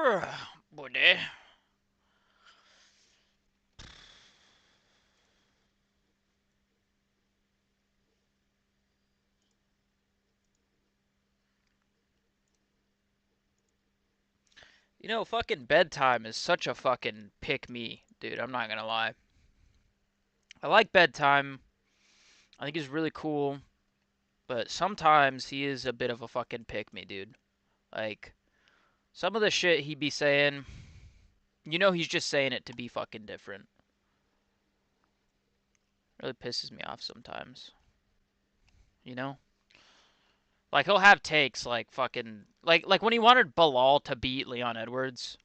Buddy. You know, fucking bedtime is such a fucking pick me, dude. I'm not gonna lie. I like bedtime. I think he's really cool, but sometimes he is a bit of a fucking pick me, dude. Like, some of the shit he be saying, you know, he's just saying it to be fucking different. Really pisses me off sometimes. You know? Like, he'll have takes like fucking. Like when he wanted Bilal to beat Leon Edwards.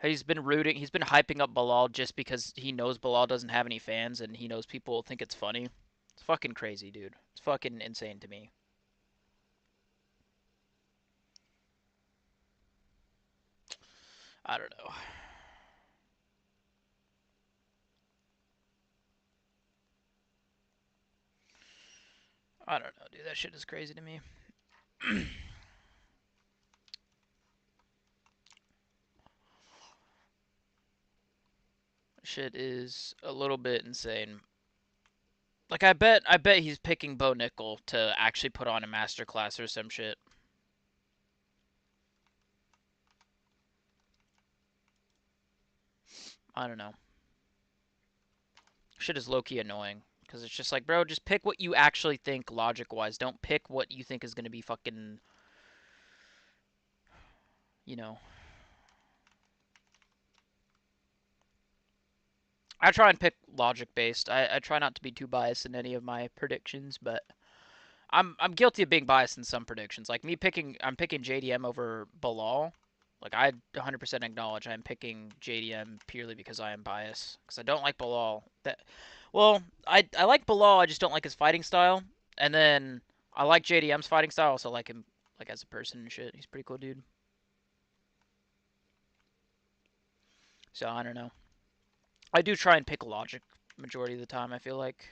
He's been hyping up Bilal just because he knows Bilal doesn't have any fans and he knows people will think it's funny. It's fucking crazy, dude. It's fucking insane to me. I don't know. I don't know, dude. That shit is crazy to me. Shit is a little bit insane. Like I bet he's picking Bo Nickel to actually put on a master class or some shit. I don't know. Shit is low key annoying because it's just like, bro, just pick what you actually think logic wise. Don't pick what you think is gonna be fucking, you know. I try and pick logic based. I try not to be too biased in any of my predictions, but I'm guilty of being biased in some predictions. Like I'm picking JDM over Bilal. Like I 100% acknowledge I'm picking JDM purely because I am biased because I don't like Bilal. Well, I like Bilal, I just don't like his fighting style. And then I like JDM's fighting style. I also like him like as a person and shit. He's a pretty cool dude. So I don't know. I do try and pick logic majority of the time. I feel like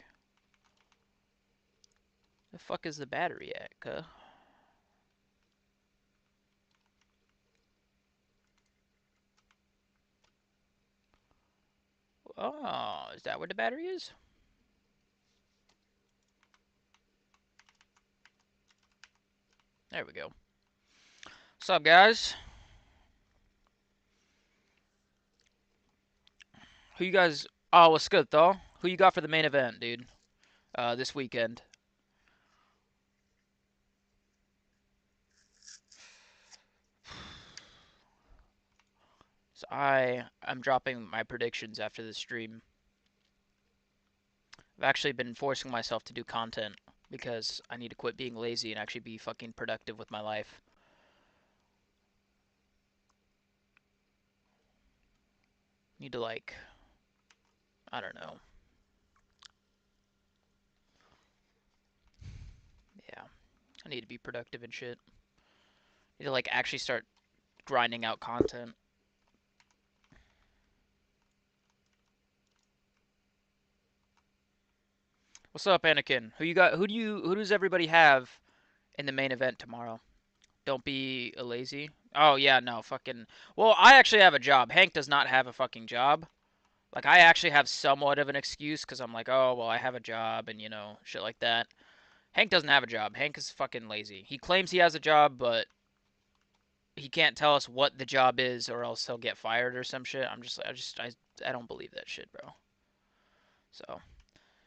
the fuck is the battery at, cuh? Oh, is that where the battery is? There we go. What's up, guys? Who you guys? Oh, what's good, though? Who you got for the main event, dude? This weekend. So I'm dropping my predictions after this stream. I've actually been forcing myself to do content because I need to quit being lazy and actually be fucking productive with my life. Need to like, I don't know. Yeah, I need to be productive and shit. Need to like actually start grinding out content. What's up, Anakin? Who you got? Who does everybody have in the main event tomorrow? Don't be a lazy. Oh yeah, no, fucking. Well, I actually have a job. Hank does not have a fucking job. Like I actually have somewhat of an excuse because I'm like, oh well, I have a job and you know shit like that. Hank doesn't have a job. Hank is fucking lazy. He claims he has a job, but he can't tell us what the job is, or else he'll get fired or some shit. I don't believe that shit, bro. So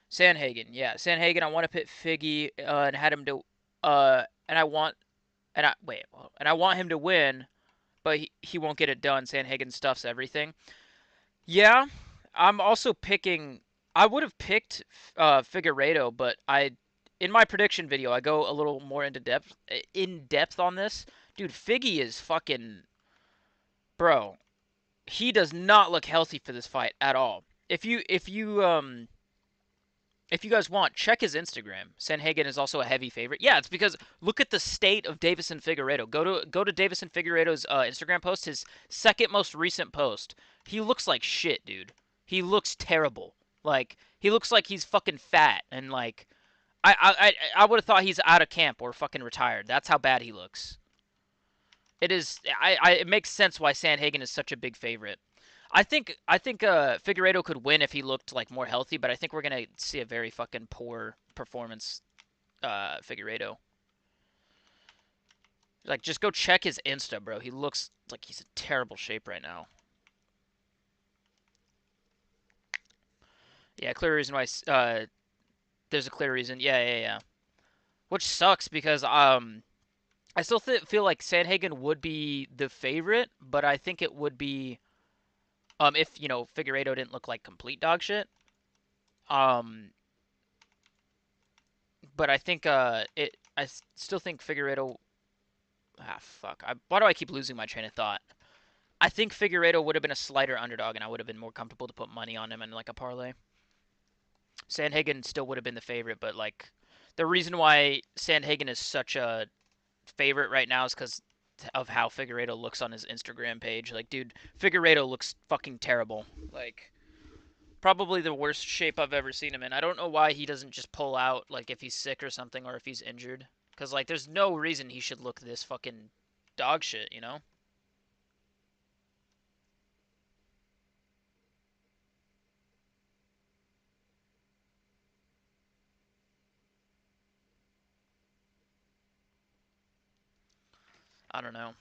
Sandhagen, yeah, Sandhagen. I want to pit Figgy and had him to, and I want and I wait, and I want him to win, but he won't get it done. Sandhagen stuffs everything. Yeah, I'm also picking. I would have picked Figueiredo, but I in my prediction video I go a little more into depth on this. Dude, Figgy is fucking bro. He does not look healthy for this fight at all. If you guys want, check his Instagram. Sanhagen is also a heavy favorite. Yeah, it's because look at the state of Davison Figueiredo. Go to Davison Figueiredo's Instagram post, his second most recent post. He looks like shit, dude. He looks terrible. Like he looks like he's fucking fat and like I would have thought he's out of camp or fucking retired. That's how bad he looks. It is. It makes sense why Sandhagen is such a big favorite. I think Figueiredo could win if he looked like more healthy, but I think we're gonna see a very fucking poor performance. Figueiredo. Like, just go check his Insta, bro. He looks like he's in terrible shape right now. Yeah, clear reason why. There's a clear reason. Yeah, yeah, yeah. Which sucks because I still feel like Sandhagen would be the favorite, but I think it would be if Figueiredo didn't look like complete dog shit. Um, but I think still think Figueiredo. Ah, fuck. Why do I keep losing my train of thought? I think Figueiredo would have been a slighter underdog, and I would have been more comfortable to put money on him in like a parlay. Sandhagen still would have been the favorite, but like the reason why Sandhagen is such a favorite right now is because of how Figueiredo looks on his Instagram page. Like, dude, Figueiredo looks fucking terrible. Like, probably the worst shape I've ever seen him in. I don't know why he doesn't just pull out, like, if he's sick or something, or if he's injured. Because, like, there's no reason he should look this fucking dog shit, you know? I don't know.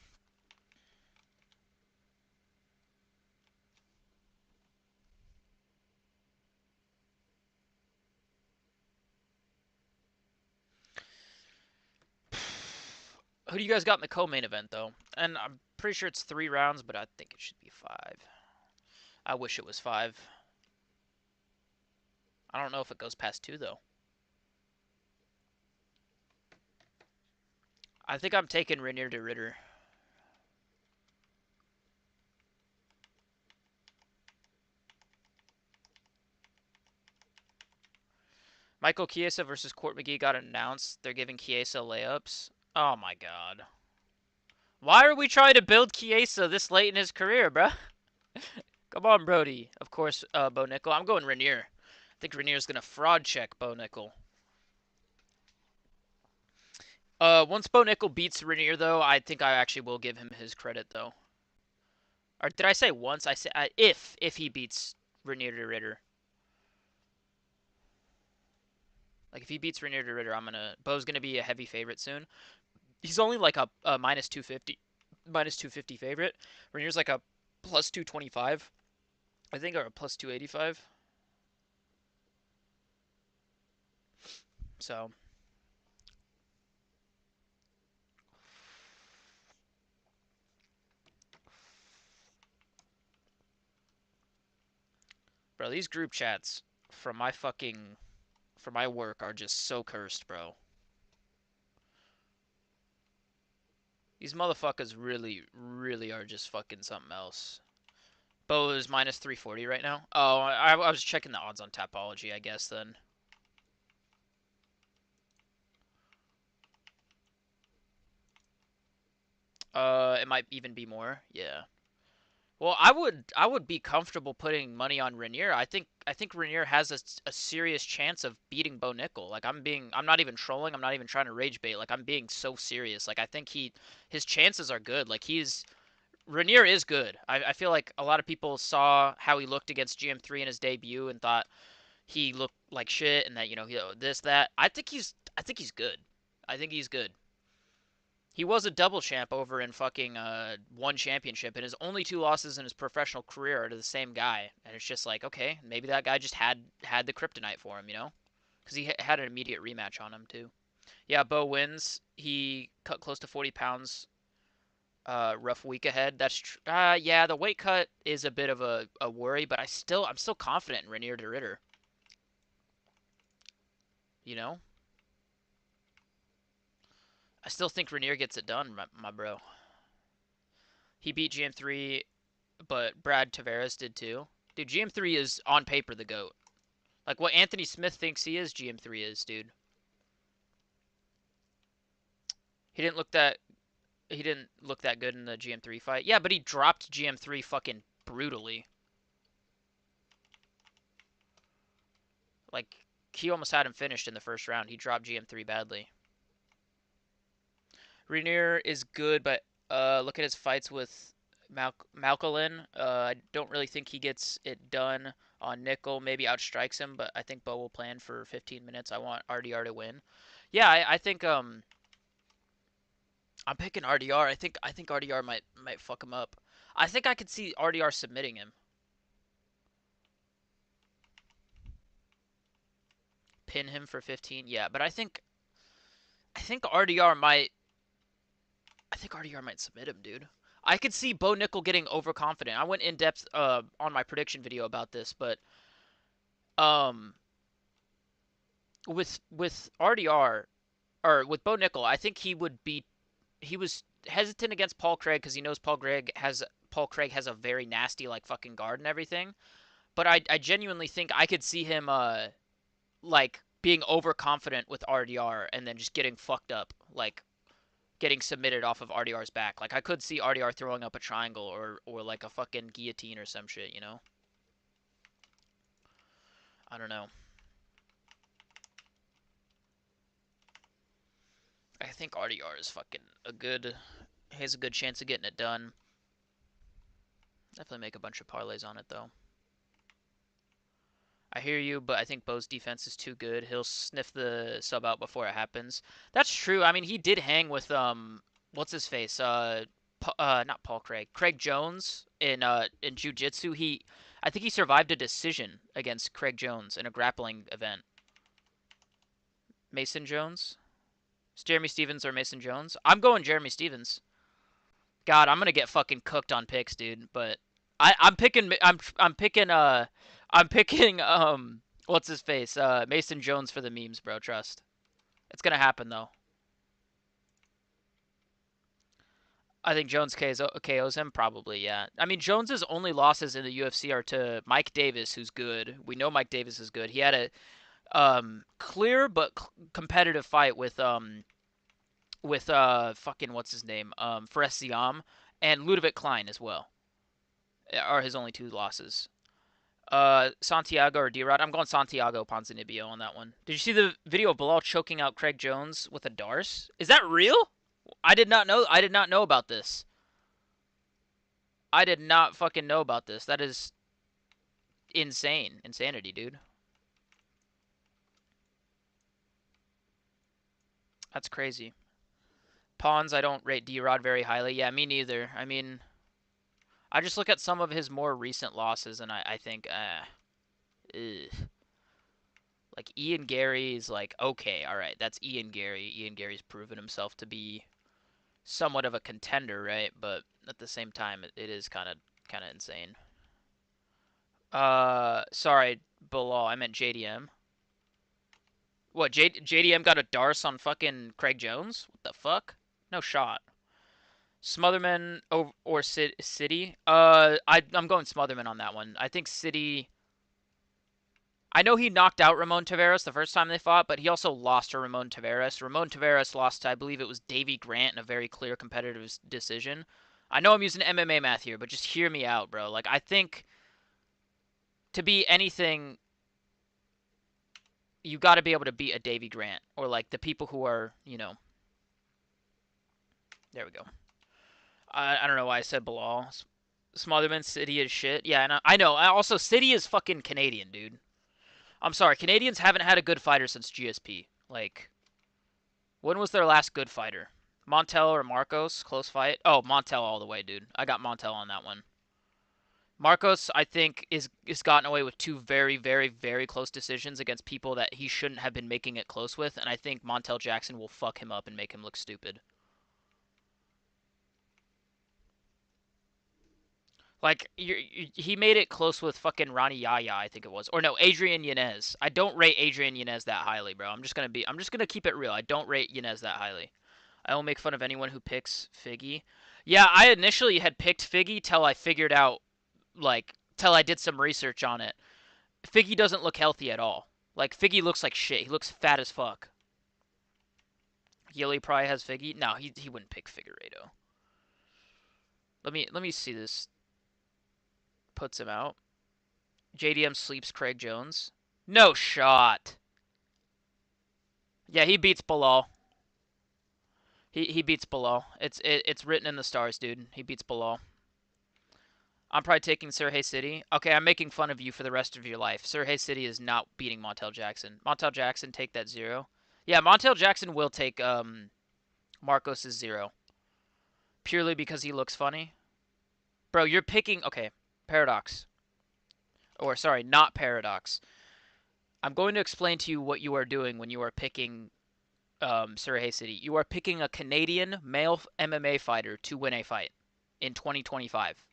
Who do you guys got in the co-main event, though? And I'm pretty sure it's 3 rounds, but I think it should be 5. I wish it was 5. I don't know if it goes past 2, though. I think I'm taking Rainier de Ritter. Michael Chiesa versus Court McGee got announced. They're giving Chiesa layups. Oh my god. Why are we trying to build Chiesa this late in his career, bruh? Come on, Brody. Of course, Bo Nickel. I'm going Rainier. I think Rainier's going to fraud check Bo Nickel. Once Bo Nickel beats Rainier, though, I think I actually will give him his credit, though. Or did I say once? I said if he beats Rainier de Ritter. Like, if he beats Rainier de Ritter, Bo's gonna be a heavy favorite soon. He's only like a minus 250, minus 250 favorite. Rainier's like a plus 225, I think, or a plus 285. So, bro, these group chats from my fucking for my work are just so cursed, bro. These motherfuckers really, really are just fucking something else. Bo is minus 340 right now. Oh, I was checking the odds on Tapology, I guess, then. It might even be more. Yeah. Well, I would be comfortable putting money on Rainier. I think Rainier has a serious chance of beating Bo Nickel. Like, I'm not even trolling. I'm not even trying to rage bait. Like, I'm being so serious. Like, I think his chances are good. Like, Rainier is good. I feel like a lot of people saw how he looked against GM3 in his debut and thought he looked like shit and that this that. I think he's good. I think he's good. He was a double champ over in fucking one championship, and his only 2 losses in his professional career are to the same guy. And it's just like, okay, maybe that guy just had the kryptonite for him, because he had an immediate rematch on him too. Yeah, Bo wins. He cut close to 40 pounds. Rough week ahead. Yeah, the weight cut is a bit of a worry, but I'm still confident in Rainier de Ritter. You know, I still think Rainier gets it done, my bro. He beat GM3, but Brad Tavares did too. Dude, GM3 is on paper the GOAT. Like what Anthony Smith thinks he is, GM3 is, dude. He didn't look that he didn't look that good in the GM3 fight. Yeah, but he dropped GM3 fucking brutally. Like he almost had him finished in the first round. He dropped GM3 badly. Rainier is good, but Look at his fights with Malcolin. I don't really think he gets it done on Nickel. Maybe outstrikes him, but I think Bo will plan for 15 minutes. I want RDR to win. Yeah, I think I'm picking RDR. I think RDR might fuck him up. I think I could see RDR submitting him, pin him for 15. Yeah, but I think RDR might I think RDR might submit him, dude. I could see Bo Nickel getting overconfident. I went in depth on my prediction video about this, but um with RDR or with Bo Nickel, I think he was hesitant against Paul Craig because he knows Paul Craig has a very nasty like fucking guard and everything. But I genuinely think I could see him like being overconfident with RDR and then just getting fucked up, like getting submitted off of RDR's back. Like I could see RDR throwing up a triangle or like a fucking guillotine or some shit, you know? I don't know. I think RDR is fucking a good he has a good chance of getting it done. Definitely make a bunch of parlays on it though. I hear you, but I think Bo's defense is too good. He'll sniff the sub out before it happens. That's true. I mean, he did hang with what's his face? Not Paul Craig. Craig Jones in jiu-jitsu. I think he survived a decision against Craig Jones in a grappling event. Mason Jones? It's Jeremy Stevens or Mason Jones? I'm going Jeremy Stevens. God, I'm gonna get fucking cooked on picks, dude. But I'm picking what's his face? Mason Jones for the memes, bro. Trust. It's gonna happen though. I think Jones KOs him probably, yeah. I mean, Jones's only losses in the UFC are to Mike Davis, who's good. We know Mike Davis is good. He had a clear but competitive fight with fucking what's his name? Fares Siam and Ludovic Klein as well. Are his only two losses. Santiago or D-Rod. I'm going Santiago Ponzinibbio on that one. Did you see the video of Bilal choking out Craig Jones with a Darce? Is that real? I did not know. I did not know about this. I did not fucking know about this. That is insane. Insanity, dude. That's crazy. Pawns, I don't rate D-Rod very highly. Yeah, me neither. I mean, I just look at some of his more recent losses and I think, ugh. Like Ian Gary's like, okay, all right, that's Ian Gary. Ian Gary's proven himself to be somewhat of a contender, right? But at the same time, it is kind of insane. Sorry, Bilal. I meant JDM. What? JDM got a Darce on fucking Craig Jones? What the fuck? No shot. Smotherman or City? I'm going Smotherman on that one. I think City. I know he knocked out Ramon Taveras the first time they fought, but he also lost to Ramon Taveras. Ramon Taveras lost to, I believe it was Davy Grant in a very clear competitive decision. I know I'm using MMA math here, but just hear me out, bro. Like, I think to be anything, you got to be able to beat a Davy Grant or like the people who are, there we go. I don't know why I said Bilal. Smotherman, City is shit. Yeah, and I know. Also, City is fucking Canadian, dude. I'm sorry. Canadians haven't had a good fighter since GSP. Like, when was their last good fighter? Montel or Marcos? Close fight? Oh, Montel all the way, dude. I got Montel on that one. Marcos, I think, is gotten away with two very, very, very close decisions against people that he shouldn't have been making it close with, and I think Montel Jackson will fuck him up and make him look stupid. Like he made it close with fucking Ronnie Yaya, I think it was, or no, Adrian Yanez. I don't rate Adrian Yanez that highly, bro. I'm just gonna keep it real. I don't rate Yanez that highly. I will make fun of anyone who picks Figgy. Yeah, I initially had picked Figgy till I figured out, like, till I did some research on it. Figgy doesn't look healthy at all. Like, Figgy looks like shit. He looks fat as fuck. Yili probably has Figgy. No, he wouldn't pick Figueredo. Let me see this. Puts him out. JDM sleeps Craig Jones. No shot. Yeah, he beats Bilal. He beats Bilal. It's written in the stars, dude. He beats Bilal. I'm probably taking Surrey City. Okay, I'm making fun of you for the rest of your life. Surrey City is not beating Montel Jackson. Montel Jackson, take that 0. Yeah, Montel Jackson will take Marcos's 0 purely because he looks funny. Bro, you're picking. Okay, Paradox. Or, sorry, not Paradox. I'm going to explain to you what you are doing when you are picking Surrey City. You are picking a Canadian male MMA fighter to win a fight in 2025.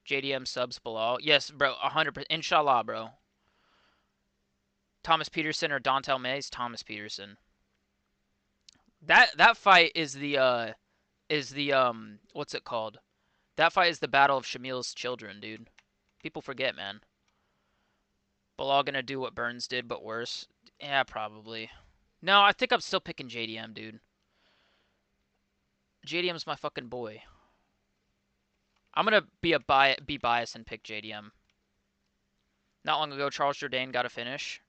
JDM subs below. Yes, bro, 100%. Inshallah, bro. Thomas Peterson or Dontel Mays? Thomas Peterson. That fight is the what's it called? That fight is the battle of Shamil's children, dude. People forget, man. Bilal gonna do what Burns did, but worse. Yeah, probably. No, I think I'm still picking JDM, dude. JDM's my fucking boy. I'm gonna be biased and pick JDM. Not long ago, Charles Jourdain got a finish.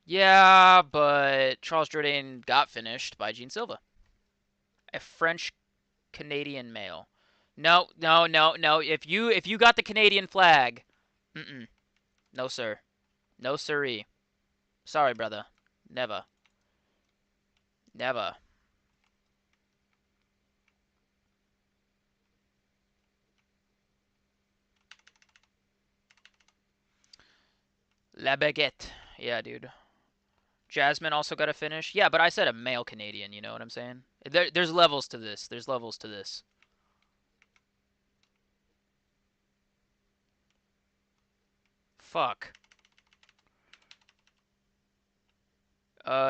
Yeah, but Charles Jourdain got finished by Gene Silva, a French Canadian male. No, no, no, no. If you got the Canadian flag, no sir, no siree. Sorry, brother. Never, never. La baguette. Yeah, dude. Jasmine also got a finish. Yeah, but I said a male Canadian. You know what I'm saying? There's levels to this. There's levels to this. Fuck.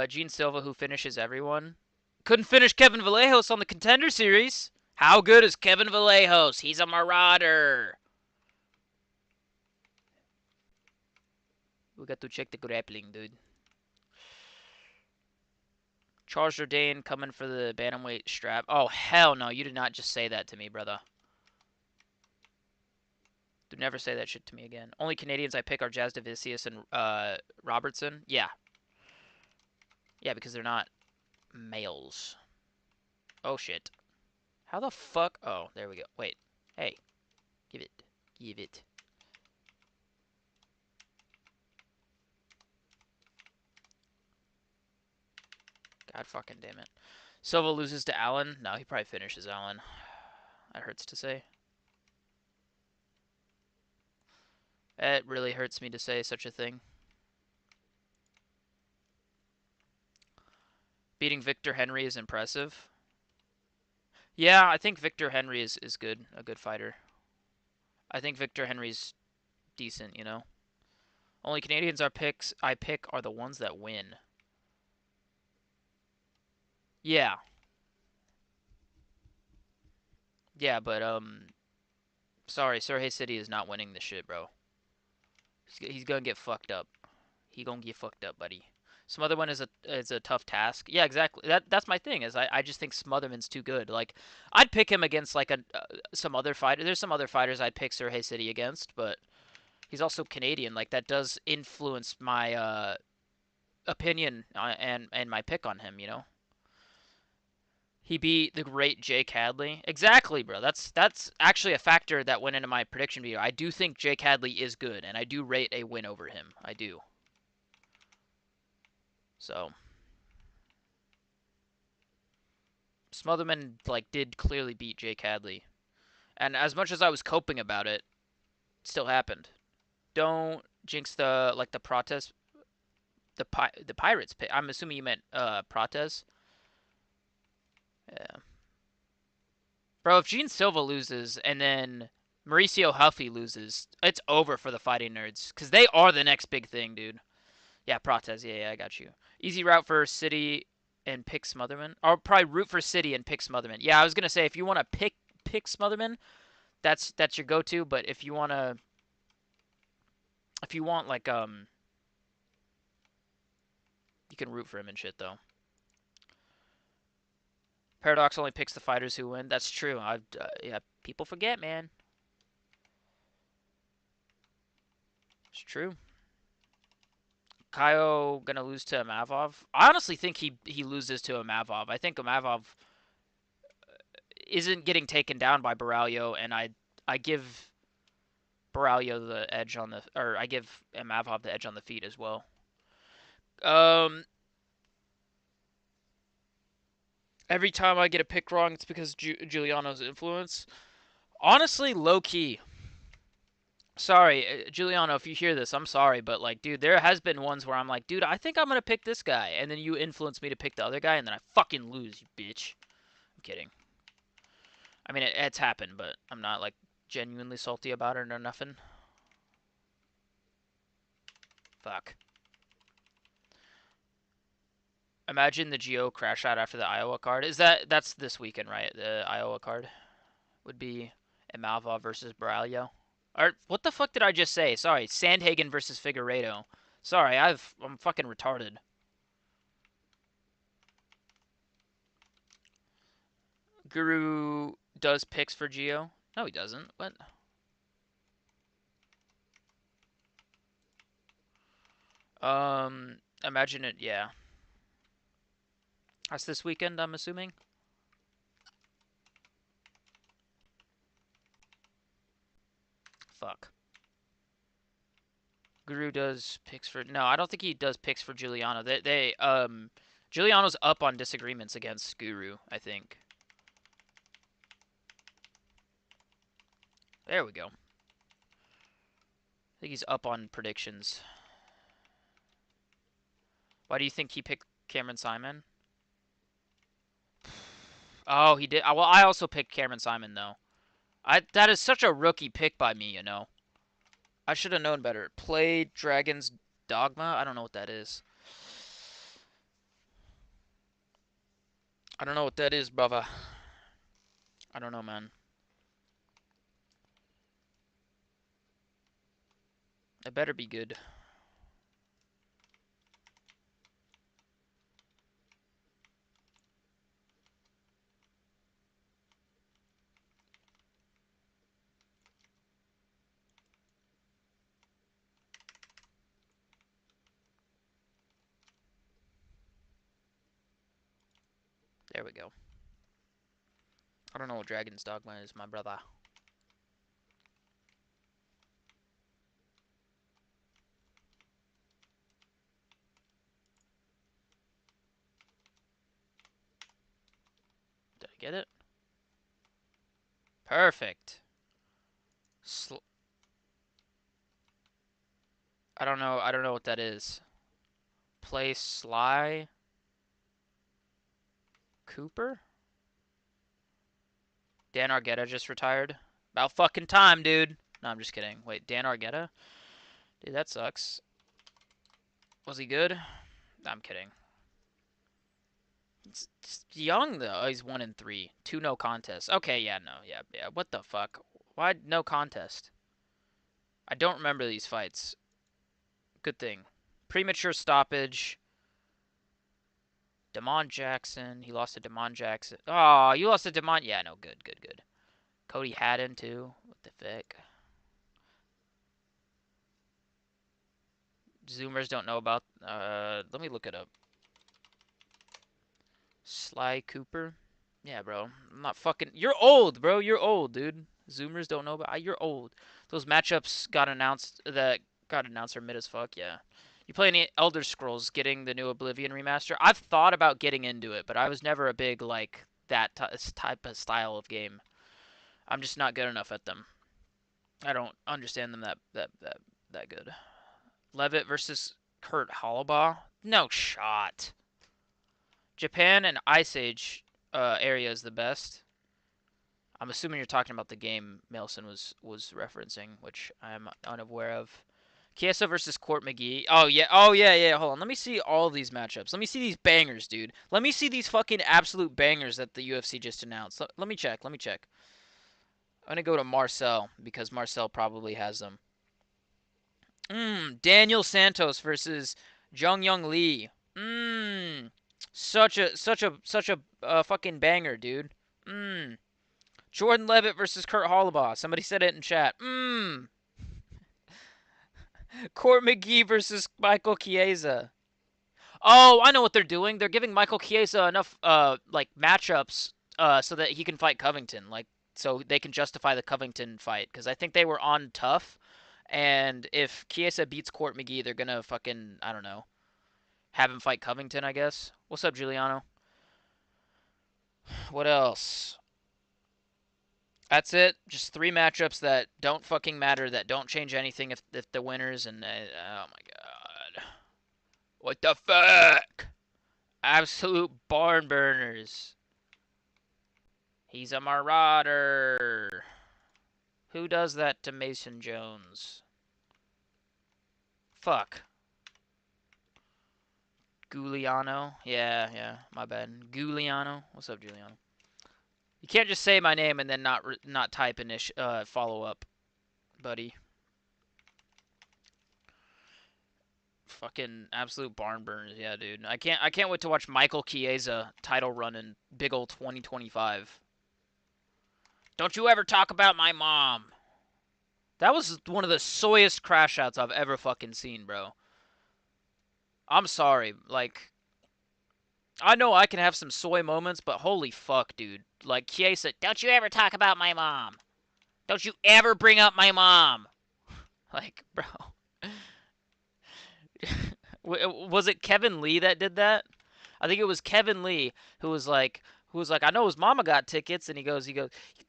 Gene Silva, who finishes everyone. Couldn't finish Kevin Vallejos on the Contender Series. How good is Kevin Vallejos? He's a marauder. We got to check the grappling, dude. Charles Jourdain coming for the bantamweight strap. Oh, hell no. You did not just say that to me, brother. Do never say that shit to me again. Only Canadians I pick are Jazz Davicius and Robertson. Yeah. Yeah, because they're not males. Oh, shit. How the fuck? Oh, there we go. Wait. Hey. Give it. Give it. God fucking damn it. Silva loses to Allen. No, he probably finishes Allen. That hurts to say. It really hurts me to say such a thing. Beating Victor Henry is impressive. Yeah, I think Victor Henry is good. A good fighter. I think Victor Henry's decent, you know? Only Canadians I pick are the ones that win. Yeah. Yeah, but sorry, Surrey City is not winning this shit, bro. He's gonna get fucked up. He gonna get fucked up, buddy. Smotherman is a tough task. Yeah, exactly. That's my thing. Is I just think Smotherman's too good. Like I'd pick him against like a some other fighter. There's some other fighters I'd pick Surrey City against, but he's also Canadian. Like that does influence my opinion and my pick on him. You know. He beat the great Jake Hadley. Exactly, bro. That's actually a factor that went into my prediction video. I do think Jake Hadley is good, and I do rate a win over him. I do. So Smotherman like did clearly beat Jake Hadley, and as much as I was coping about it, it still happened. Don't jinx the protest the Pirates pick. I'm assuming you meant Protez. Yeah. Bro, if Gene Silva loses and then Mauricio Huffy loses, it's over for the fighting nerds because they are the next big thing, dude. Yeah, Protez. Yeah, I got you. Easy route for City and pick Smotherman. Or probably root for City and pick Smotherman. Yeah, I was gonna say if you want to pick Smotherman, that's your go-to. But if you want like you can root for him and shit though. Paradox only picks the fighters who win. That's true. Yeah, people forget, man. It's true. Kaio gonna lose to Amavov? I honestly think he loses to Amavov. I think Amavov isn't getting taken down by Baralio, and I give Baralio the edge on the, or I give Amavov the edge on the feet as well. Um, every time I get a pick wrong, it's because Giuliano's influence. Honestly, low key. Sorry, Giuliano, if you hear this, I'm sorry, but like, dude, there has been ones where I'm like, dude, I think I'm gonna pick this guy, and then you influence me to pick the other guy, and then I fucking lose, you bitch. I'm kidding. I mean, it's happened, but I'm not like genuinely salty about it or nothing. Fuck. Imagine the Geo crash out after the Iowa card. That's this weekend, right? The Iowa card would be Emalva versus Baralio. Or what the fuck did I just say? Sorry, Sandhagen versus Figueiredo. Sorry, I'm fucking retarded. Guru does picks for Geo. No, he doesn't. What? Imagine it. Yeah, that's this weekend. I'm assuming. Fuck. Guru does picks for. No, I don't think he does picks for Giuliano. Giuliano's up on disagreements against Guru, I think. There we go. I think he's up on predictions. Why do you think he picked Cameron Simon? Oh, he did. Well, I also picked Cameron Simon though. That is such a rookie pick by me, you know. I should have known better. Play Dragon's Dogma? I don't know what that is. I don't know what that is, brother. I don't know, man. It better be good. There we go. I don't know what Dragon's Dogma is, my brother. Did I get it? Perfect. I don't know. I don't know what that is. Play Sly Cooper? Dan Argueta just retired. About fucking time, dude. No, I'm just kidding. Wait, Dan Argueta? Dude, that sucks. Was he good? No, I'm kidding. It's young though. Oh, he's 1-3. 2 no contests. Okay, yeah, no, yeah. What the fuck? Why no contest? I don't remember these fights. Good thing. Premature stoppage. Damon Jackson. He lost to Damon Jackson. Oh, you lost to Damon. Yeah, no, good. Cody Haddon too. What the fuck? Zoomers don't know about. Let me look it up. Sly Cooper. Yeah, bro. I'm not fucking. You're old, bro. You're old, dude. Zoomers don't know about. You're old. Those matchups got announced. That got announced are mid as fuck. Yeah. You play any Elder Scrolls? Getting the new Oblivion remaster? I've thought about getting into it, but I was never a big like that type of style of game. I'm just not good enough at them. I don't understand them that good. Levitt versus Kurt Hollabaugh? No shot. Japan and Ice Age area is the best. I'm assuming you're talking about the game Mailson was referencing, which I'm unaware of. Chiesa versus Court McGee. Oh yeah. Hold on. Let me see all of these matchups. Let me see these bangers, dude. Let me see these fucking absolute bangers that the UFC just announced. Let me check. I'm gonna go to Marcel because Marcel probably has them. Daniel Santos versus Jung Young Lee. Such a fucking banger, dude. Jordan Levitt versus Kurt Hollabaugh. Somebody said it in chat. Court McGee versus Michael Chiesa. Oh, I know what they're doing. They're giving Michael Chiesa enough like matchups so that he can fight Covington, like so they can justify the Covington fight because I think they were on tough, and if Chiesa beats Court McGee, they're gonna fucking I don't know have him fight Covington. I guess. What's up, Giuliano? What else? That's it. Just three matchups that don't fucking matter, that don't change anything if the winners and oh my god, what the fuck? Absolute barn burners. He's a marauder. Who does that to Mason Jones? Fuck. Giuliano? Yeah, my bad. Giuliano? What's up, Giuliano? You can't just say my name and then not type follow up, buddy. Fucking absolute barn burners, yeah, dude. I can't wait to watch Michael Chiesa title run in big ol' 2025. Don't you ever talk about my mom. That was one of the soyest crash outs I've ever fucking seen, bro. I'm sorry. Like, I know I can have some soy moments, but holy fuck, dude. Like, Chiesa, don't you ever talk about my mom. Don't you ever bring up my mom. Like, bro. Was it Kevin Lee that did that? I think it was Kevin Lee who was like, I know his mama got tickets, and he goes,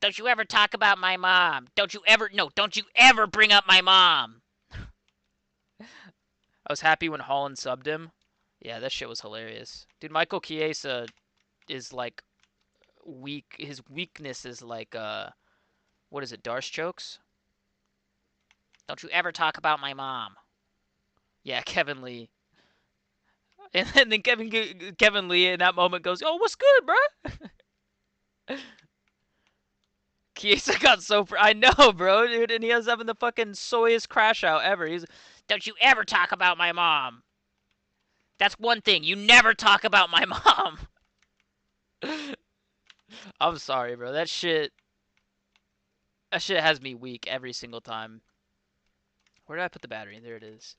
don't you ever talk about my mom. Don't you ever bring up my mom. I was happy when Holland subbed him. Yeah, that shit was hilarious. Dude, Michael Chiesa is like weak. His weakness is like what is it? Darce chokes. Don't you ever talk about my mom. Yeah, Kevin Lee. And then Kevin Lee in that moment goes, "Oh, what's good, bro?" Chiesa got so I know, bro, dude, and he was having the fucking soyest crash out ever. He's, don't you ever talk about my mom. That's one thing. You never talk about my mom. I'm sorry, bro. That shit has me weak every single time. Where did I put the battery? There it is.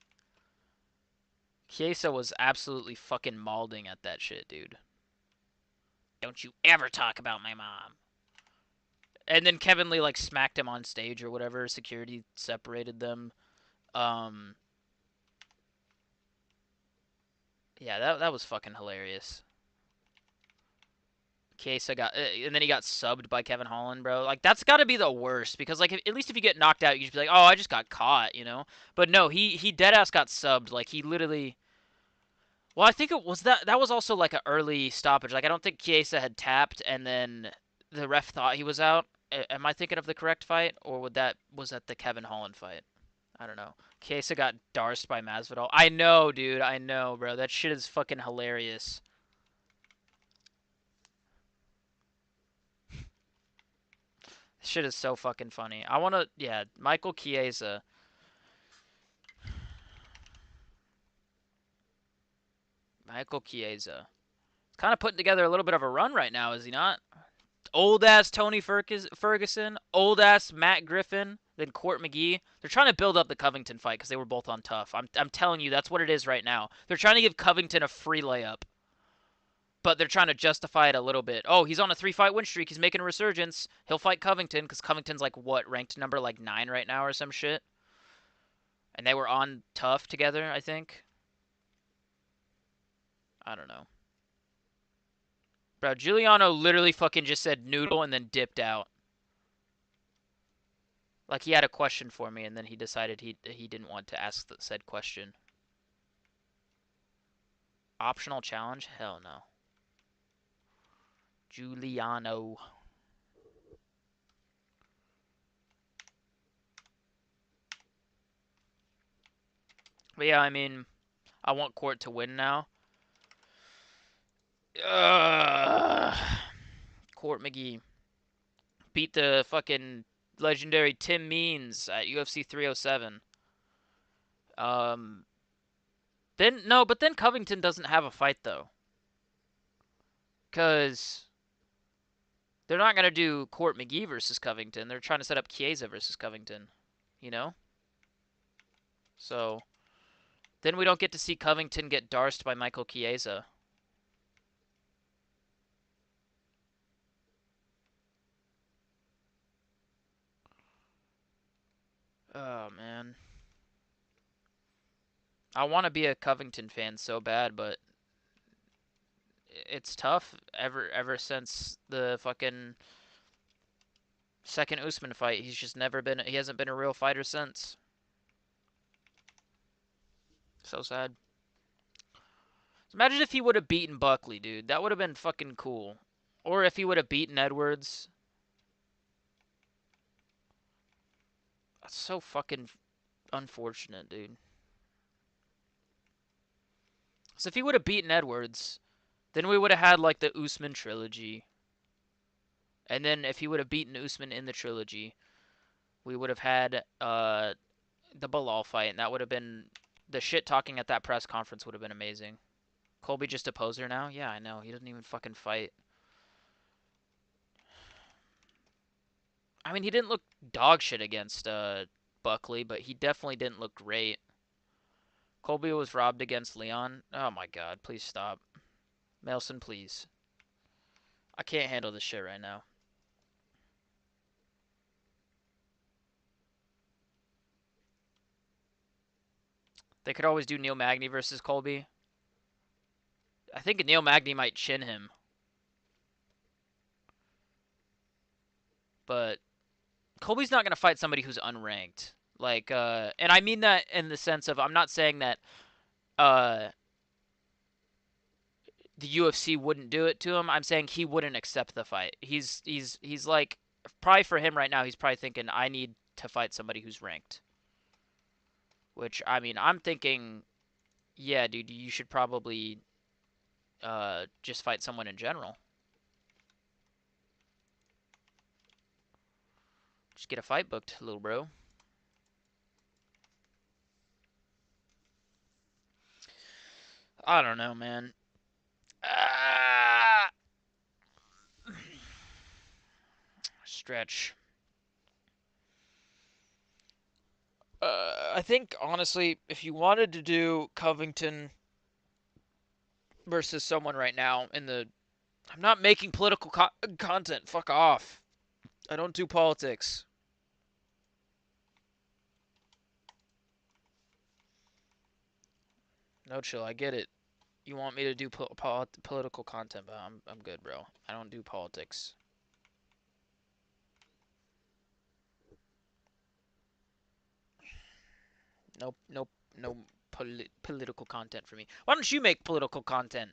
Chiesa was absolutely fucking mauling at that shit, dude. Don't you ever talk about my mom. And then Kevin Lee like smacked him on stage or whatever. Security separated them. Um, yeah, that was fucking hilarious. Chiesa got, and then he got subbed by Kevin Holland, bro. Like that's got to be the worst because like at least if you get knocked out, you just be like, oh, I just got caught, you know. But no, he dead ass got subbed. Like he literally. Well, I think it was that was also like an early stoppage. Like I don't think Chiesa had tapped, and then the ref thought he was out. Am I thinking of the correct fight, or was that the Kevin Holland fight? I don't know. Chiesa got darced by Masvidal. I know, dude. I know, bro. That shit is fucking hilarious. Shit is so fucking funny. I wanna, yeah, Michael Chiesa. Michael Chiesa. He's kind of putting together a little bit of a run right now, is he not? Old ass Tony Ferguson, old ass Matt Griffin, then Court McGee. They're trying to build up the Covington fight because they were both on tough. I'm telling you, that's what it is right now. They're trying to give Covington a free layup, but they're trying to justify it a little bit. Oh, he's on a 3-fight win streak. He's making a resurgence. He'll fight Covington because Covington's like what, ranked number like 9 right now or some shit. And they were on tough together, I think. I don't know. Bro, Giuliano literally fucking just said noodle and then dipped out. Like he had a question for me and then he decided he didn't want to ask the said question. Optional challenge? Hell no. Giuliano. But yeah, I mean, I want Court to win now. Ugh. Court McGee beat the fucking legendary Tim Means at UFC 307. Um, but then Covington doesn't have a fight though, cause they're not gonna do Court McGee versus Covington. They're trying to set up Chiesa versus Covington. You know? So then we don't get to see Covington get darsed by Michael Chiesa. Oh man, I want to be a Covington fan so bad, but it's tough. Ever since the fucking second Usman fight, he's just never been. He hasn't been a real fighter since. So sad. Imagine if he would have beaten Buckley, dude. That would have been fucking cool. Or if he would have beaten Edwards. That's so fucking unfortunate, dude. So if he would have beaten Edwards, then we would have had like the Usman trilogy. And then if he would have beaten Usman in the trilogy, we would have had the Bilal fight, and that would have been the shit talking at that press conference would have been amazing. Colby just a poser now? Yeah, I know. He doesn't even fucking fight. I mean, he didn't look dog shit against Buckley, but he definitely didn't look great. Colby was robbed against Leon. Oh my god, please stop. Melson, please. I can't handle this shit right now. They could always do Neil Magny versus Colby. I think Neil Magny might chin him. But Colby's not going to fight somebody who's unranked. Like, and I mean that in the sense of I'm not saying that uh, the UFC wouldn't do it to him. I'm saying he wouldn't accept the fight. He's like probably for him right now. He's probably thinking I need to fight somebody who's ranked. Which I mean, I'm thinking, yeah, dude, you should probably just fight someone in general. Just get a fight booked, little bro. I don't know, man. Ah! Stretch. I think honestly, if you wanted to do Covington versus someone right now in the, I'm not making political content. Fuck off. I don't do politics. No chill. I get it. You want me to do political content, but I'm good, bro. I don't do politics. Nope, nope, no political content for me. Why don't you make political content?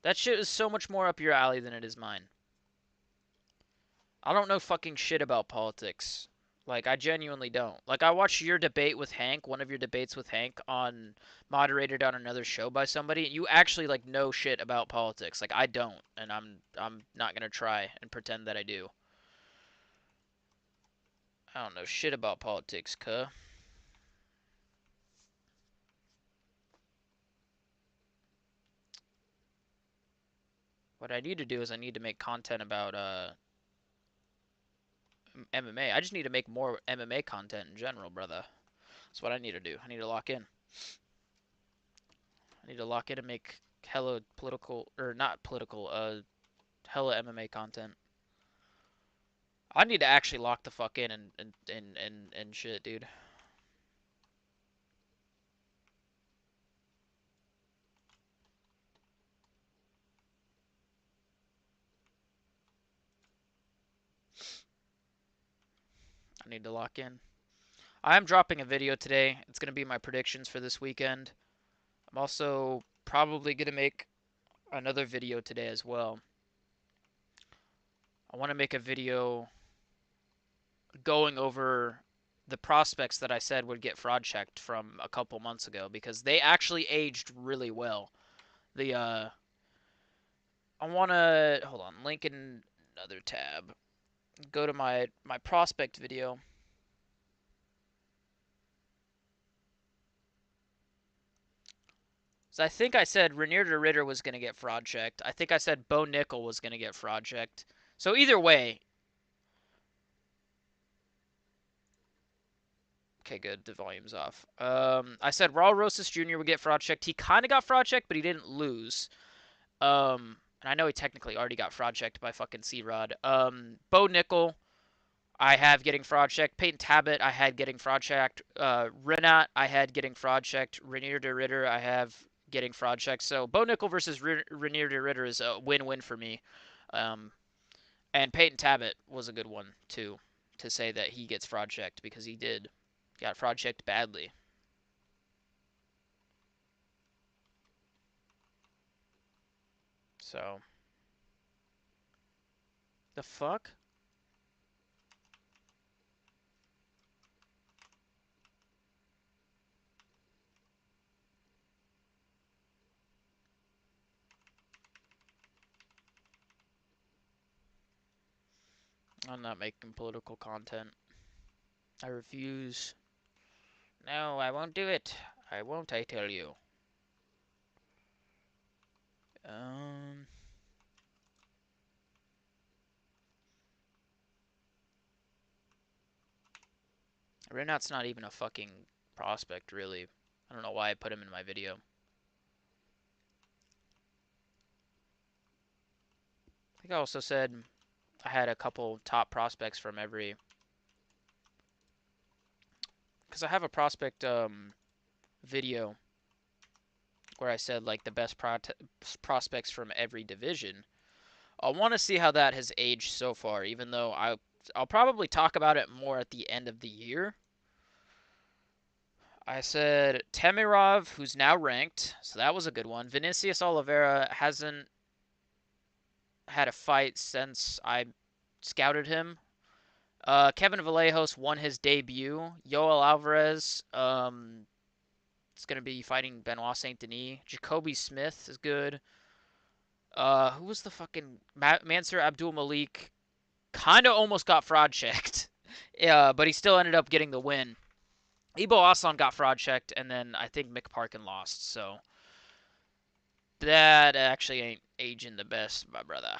That shit is so much more up your alley than it is mine. I don't know fucking shit about politics. Like, I genuinely don't. Like, I watched your debate with Hank, one of your debates with Hank, on moderated on another show by somebody. You actually like know shit about politics. Like, I don't, and I'm not gonna try and pretend that I do. I don't know shit about politics, cuh. What I need to do is I need to make content about MMA. I just need to make more MMA content in general, brother. That's what I need to do. I need to lock in. I need to lock in and make hella political or not political, hella MMA content. I need to actually lock the fuck in and shit, dude. I need to lock in. I'm dropping a video today. It's gonna be my predictions for this weekend. I'm also probably gonna make another video today as well. I want to make a video going over the prospects that I said would get fraud checked from a couple months ago because they actually aged really well. The I want to hold on, link in another tab. Go to my prospect video. So I think I said Renier de Ritter was going to get fraud checked. I think I said Bo Nickel was going to get fraud checked. So either way, Okay, good. The volume's off. I said Raul Rosas Jr. would get fraud checked. He kind of got fraud checked, but he didn't lose. And I know he technically already got fraud checked by fucking C-Rod. Bo Nickel, I have getting fraud checked. Peyton Tabit, I had getting fraud checked. Renat, I had getting fraud checked. Rainier de Ritter, I have getting fraud checked. So Bo Nickel versus Rainier de Ritter is a win-win for me. Um, and Peyton Tabit was a good one too, to say that he gets fraud checked because he got fraud checked badly. So the fuck? I'm not making political content. I refuse. No, I won't do it. I won't, I tell you. Um, Renat's not even a fucking prospect, really. I don't know why I put him in my video. I think I also said I had a couple top prospects from every... Because I have a prospect video where I said, like, the best prospects from every division. I want to see how that has aged so far, even though I'll probably talk about it more at the end of the year. I said Temirov, who's now ranked, so that was a good one. Vinicius Oliveira hasn't had a fight since I scouted him. Kevin Vallejos won his debut. Yoel Alvarez is going to be fighting Benoit Saint Denis. Jacoby Smith is good. Who was the fucking Mansour Abdul Malik? Kind of almost got fraud checked, but he still ended up getting the win. Ibo Aslan got fraud checked, and then I think Mick Parkin lost. So that actually ain't aging the best, my brother.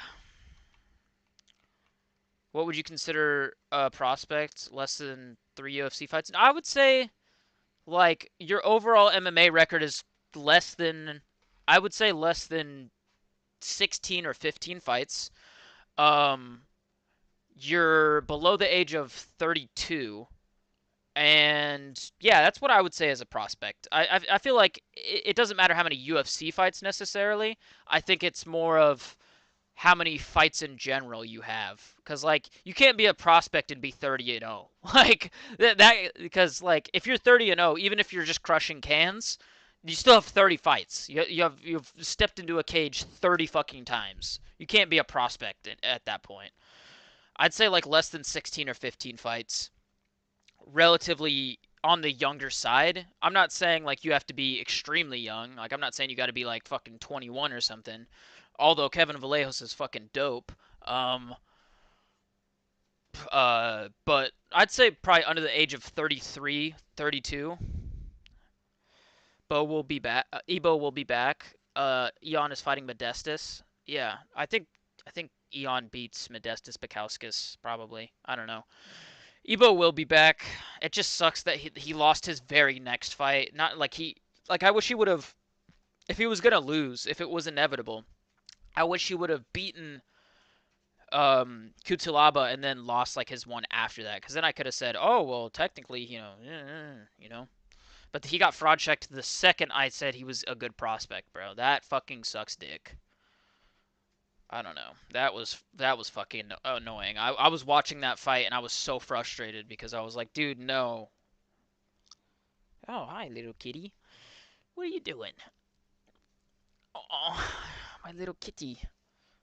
What would you consider a prospect? Less than 3 UFC fights? I would say, like, your overall MMA record is less than, I would say less than 16 or 15 fights. Um, you're below the age of 32. And yeah, that's what I would say as a prospect. I feel like it doesn't matter how many UFC fights necessarily. I think it's more of how many fights in general you have, because like you can't be a prospect and be 30-0 like that because like if you're 30-0, even if you're just crushing cans, you still have 30 fights. You've stepped into a cage 30 fucking times. You can't be a prospect at that point. I'd say like less than 16 or 15 fights, relatively on the younger side. I'm not saying like you have to be extremely young. Like I'm not saying you got to be like fucking 21 or something. Although Kevin Vallejos is fucking dope. Um but I'd say probably under the age of 33, 32. Bo will be back. Ebo will be back. Eon is fighting Modestus. Yeah, I think Eon beats Modestus Bakauskas probably. I don't know. Ebo will be back. It just sucks that he lost his very next fight. Not like I wish he would have, if he was gonna lose, if it was inevitable. I wish he would have beaten Kutulaba and then lost like his one after that, because then I could have said, oh well, technically, you know. But he got fraud checked the second I said he was a good prospect, bro. That fucking sucks dick. I don't know. That was fucking annoying. I was watching that fight and I was so frustrated because I was like, dude, no. Oh, hi, little kitty. What are you doing? Oh, my little kitty.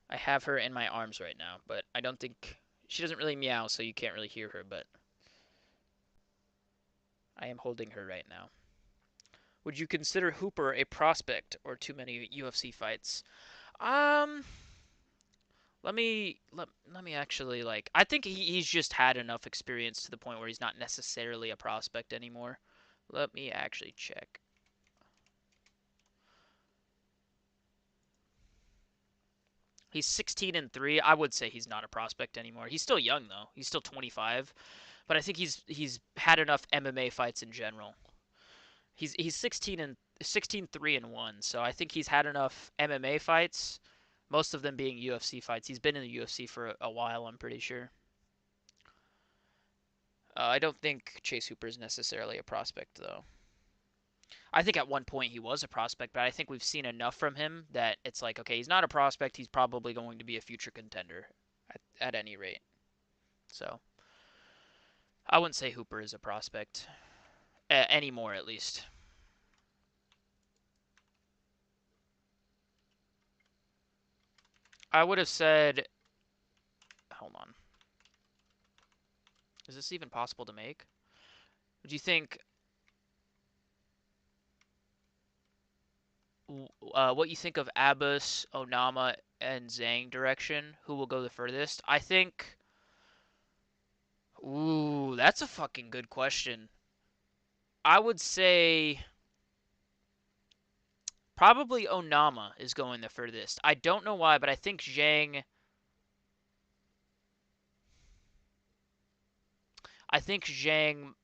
I have her in my arms right now, but I don't think she doesn't really meow, so you can't really hear her, but I am holding her right now. Would you consider Hooper a prospect or too many UFC fights? Um, let me actually like I think he's just had enough experience to the point where he's not necessarily a prospect anymore. Let me actually check. He's 16-3. I would say he's not a prospect anymore. He's still young though. He's still 25, but I think he's had enough MMA fights in general. He's 16-3-1, so I think he's had enough MMA fights, most of them being UFC fights. He's been in the UFC for a while, I'm pretty sure. I don't think Chase Hooper is necessarily a prospect though. I think at one point he was a prospect, but I think we've seen enough from him that it's like, okay, he's not a prospect. He's probably going to be a future contender at any rate. So I wouldn't say Hooper is a prospect anymore, at least. I would have said, hold on, is this even possible to make? Do you think what you think of Abbas, Onama, and Zhang direction? Who will go the furthest? I think. Ooh, that's a fucking good question. I would say probably Onama is going the furthest. I don't know why, but I think Zhang. I think Zhang.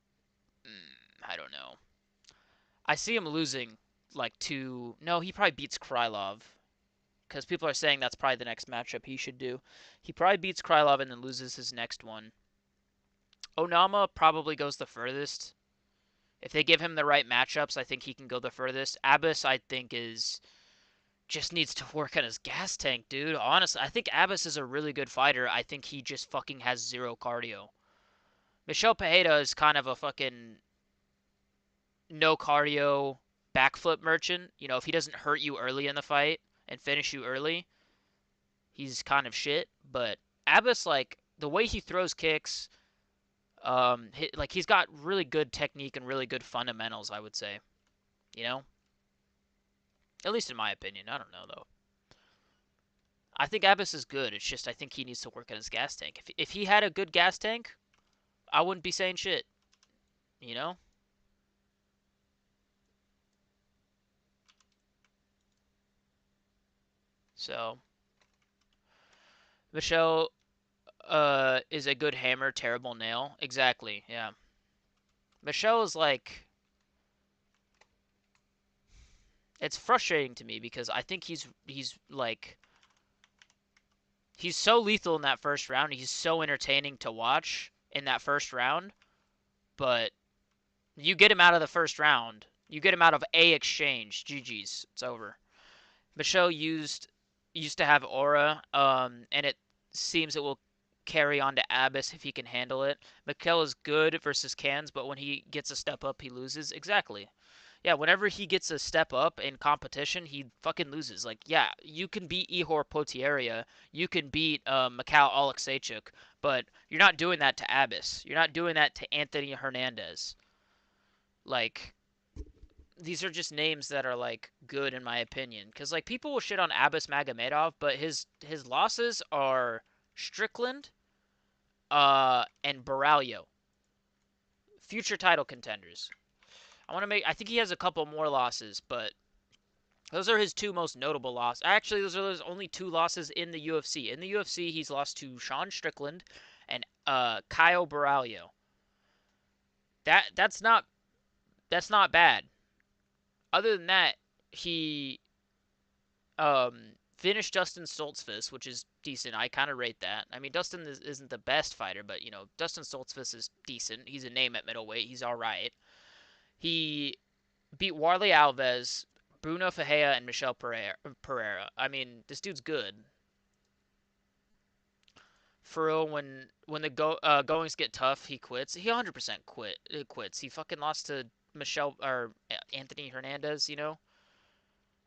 I don't know. I see him losing like to. No, he probably beats Krylov because people are saying that's probably the next matchup he should do. He probably beats Krylov and then loses his next one. Onama probably goes the furthest. If they give him the right matchups, I think he can go the furthest. Abbas, I think, is just needs to work on his gas tank, dude. Honestly, I think Abbas is a really good fighter. I think he just fucking has zero cardio. Michel Pereira is kind of a fucking no cardio backflip merchant. You know, if he doesn't hurt you early in the fight and finish you early, he's kind of shit. But Abbas, like the way he throws kicks, like he's got really good technique and really good fundamentals. I would say, you know, at least in my opinion. I don't know though. I think Abbas is good. It's just I think he needs to work on his gas tank. If he had a good gas tank, I wouldn't be saying shit. You know. So Michelle is a good hammer, terrible nail. Exactly. Yeah. Michelle is like it's frustrating to me because I think he's like he's so lethal in that first round. He's so entertaining to watch in that first round, but you get him out of the first round. You get him out of a exchange. GG's. It's over. Michelle used to have aura, and it seems it will carry on to Abbas if he can handle it. Mikel is good versus Cans, but when he gets a step up, he loses. Exactly. Yeah, whenever he gets a step up in competition, he fucking loses. Like, yeah, you can beat Ihor Potieria, you can beat Mikhail Oleksiejczuk, but you're not doing that to Abbas. You're not doing that to Anthony Hernandez. Like, these are just names that are like good in my opinion. Because like people will shit on Abbas Magomedov, but his losses are Strickland, and Baralho, future title contenders. I want to make. I think he has a couple more losses, but those are his two most notable losses. Actually, those are his only two losses in the UFC. In the UFC, he's lost to Sean Strickland and Kyle Baralho. That's not bad. Other than that, he finished Dustin Stoltzfus, which is decent. I kind of rate that. I mean, Dustin isn't the best fighter, but you know, Dustin Stoltzfus is decent. He's a name at middleweight. He's all right. He beat Warley Alves, Bruno Fajea, and Michel Pereira. I mean, this dude's good. For real, when the goings get tough, he quits. He 100% quits. He fucking lost to Michelle or Anthony Hernandez. You know,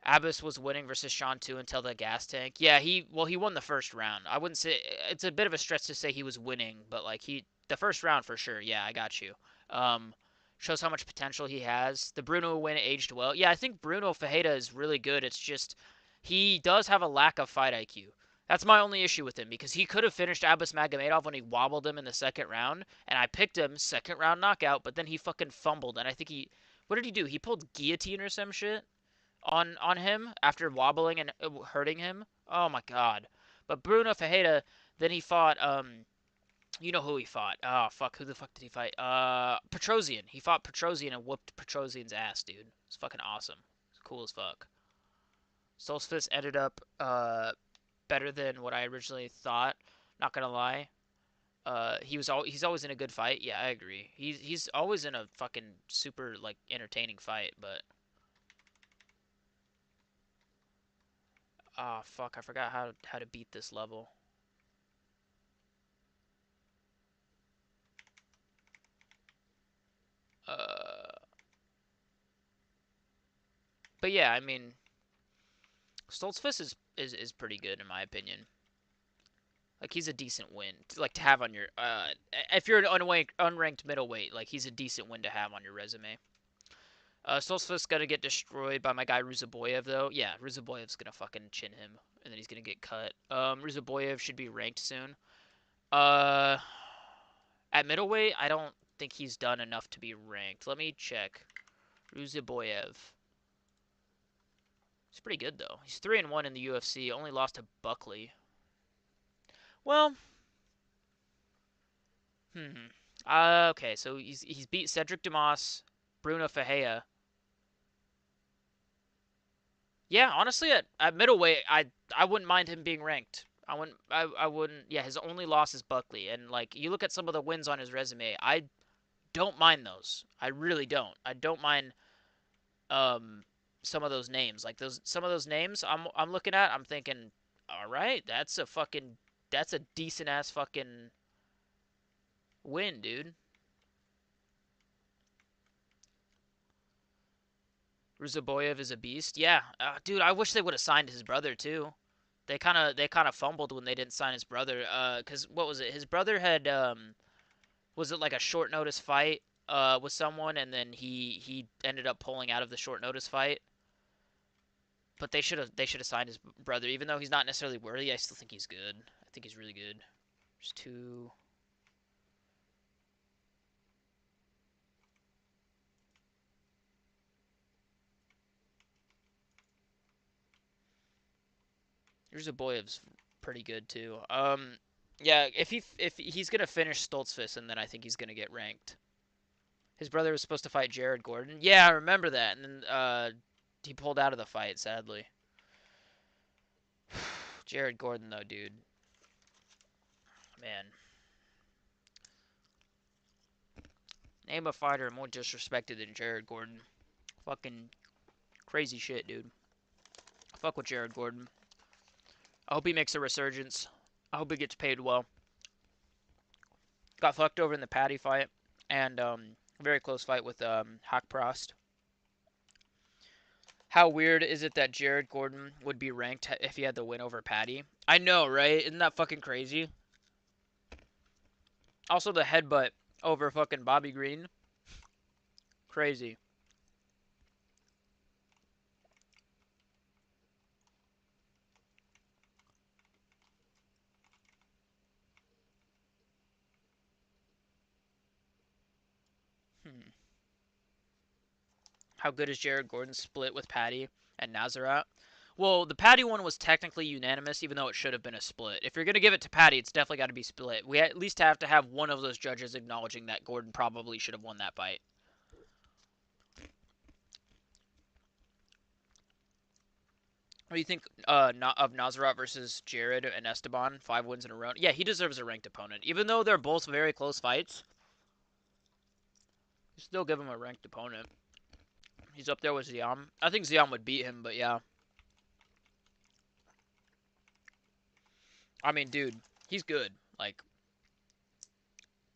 Abbas was winning versus Sean too until the gas tank. Yeah, he won the first round. I wouldn't say it's a bit of a stretch to say he was winning, but like the first round for sure. Yeah, I got you. Um, Shows how much potential he has. The Bruno win aged well. Yeah, I think Bruno Fajeda is really good. It's just he does have a lack of fight IQ. That's my only issue with him because he could have finished Abbas Magomedov when he wobbled him in the second round, and I picked him second round knockout, but then he fucking fumbled, and I think what did he do? He pulled guillotine or some shit on him after wobbling and hurting him. Oh my god. But Bruno Ferreira, then he fought you know who he fought? Oh fuck, who the fuck did he fight? Petrosian. He fought Petrosian and whooped Petrosian's ass, dude. It's fucking awesome. It's cool as fuck. Solstice ended up better than what I originally thought. Not gonna lie. He's always in a good fight. Yeah, I agree. He's always in a fucking super like entertaining fight. But ah fuck, I forgot how to beat this level. Uh, but yeah, I mean, Stoltzfus is pretty good in my opinion. Like he's a decent win to, like to have on your if you're an unranked middleweight, like he's a decent win to have on your resume. Stoltzfus gonna get destroyed by my guy Ruzaboyev though. Yeah, Ruzaboyev's gonna fucking chin him and then he's gonna get cut. Ruzaboyev should be ranked soon. Uh, at middleweight, I don't think he's done enough to be ranked. Let me check. Ruzaboyev. He's pretty good though. He's 3-1 in the UFC. Only lost to Buckley. Well, hmm. Okay, so he's beat Cedric Dumas, Bruno Ferreira. Yeah, honestly, at middleweight, I wouldn't mind him being ranked. I wouldn't. Yeah, his only loss is Buckley, and like you look at some of the wins on his resume, I don't mind those. I really don't. I don't mind um some of those names. Like those some of those names I'm looking at, I'm thinking, all right, that's a decent ass fucking win, dude. Ruzaboyev is a beast. Yeah, dude, I wish they would have signed his brother too. They kind of fumbled when they didn't sign his brother. Cause what was it? His brother had was it like a short notice fight with someone, and then he ended up pulling out of the short notice fight. But they should have signed his brother, even though he's not necessarily worthy. I still think he's good. I think he's really good. There's two. Ruzaboyev's pretty good too. Yeah, if he's gonna finish Stoltzfus, and then I think he's gonna get ranked. His brother was supposed to fight Jared Gordon. Yeah, I remember that, and then he pulled out of the fight, sadly. Jared Gordon, though, dude, man, name a fighter more disrespected than Jared Gordon. Fucking crazy shit, dude. Fuck with Jared Gordon. I hope he makes a resurgence. I hope he gets paid well. Got fucked over in the Patty fight, and very close fight with Hawk Prost. How weird is it that Jared Gordon would be ranked if he had the win over Patty? I know, right? Isn't that fucking crazy? Also, the headbutt over fucking Bobby Green. Crazy. Hmm. How good is Jared Gordon's split with Patty and Nazarat? Well, the Patty one was technically unanimous, even though it should have been a split. If you're going to give it to Patty, it's definitely got to be split. We at least have to have one of those judges acknowledging that Gordon probably should have won that fight. What do you think of Nazarat versus Jared and Esteban? 5 wins in a row. Yeah, he deserves a ranked opponent. Even though they're both very close fights, you still give him a ranked opponent. He's up there with Ziam. I think Ziam would beat him, but yeah. I mean, dude, he's good. Like,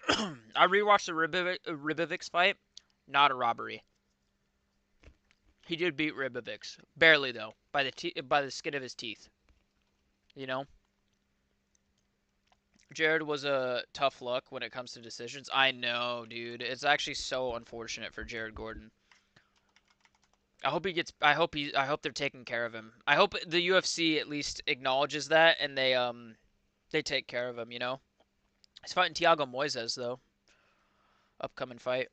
I rewatched the Ribovics fight. Not a robbery. He did beat Ribovics. Barely, though. By the skin of his teeth. You know? Jared was a tough luck when it comes to decisions. I know, dude. It's actually so unfortunate for Jared Gordon. I hope he gets. I hope they're taking care of him. I hope the UFC at least acknowledges that and they take care of him. You know. He's fighting Thiago Moises though. Upcoming fight.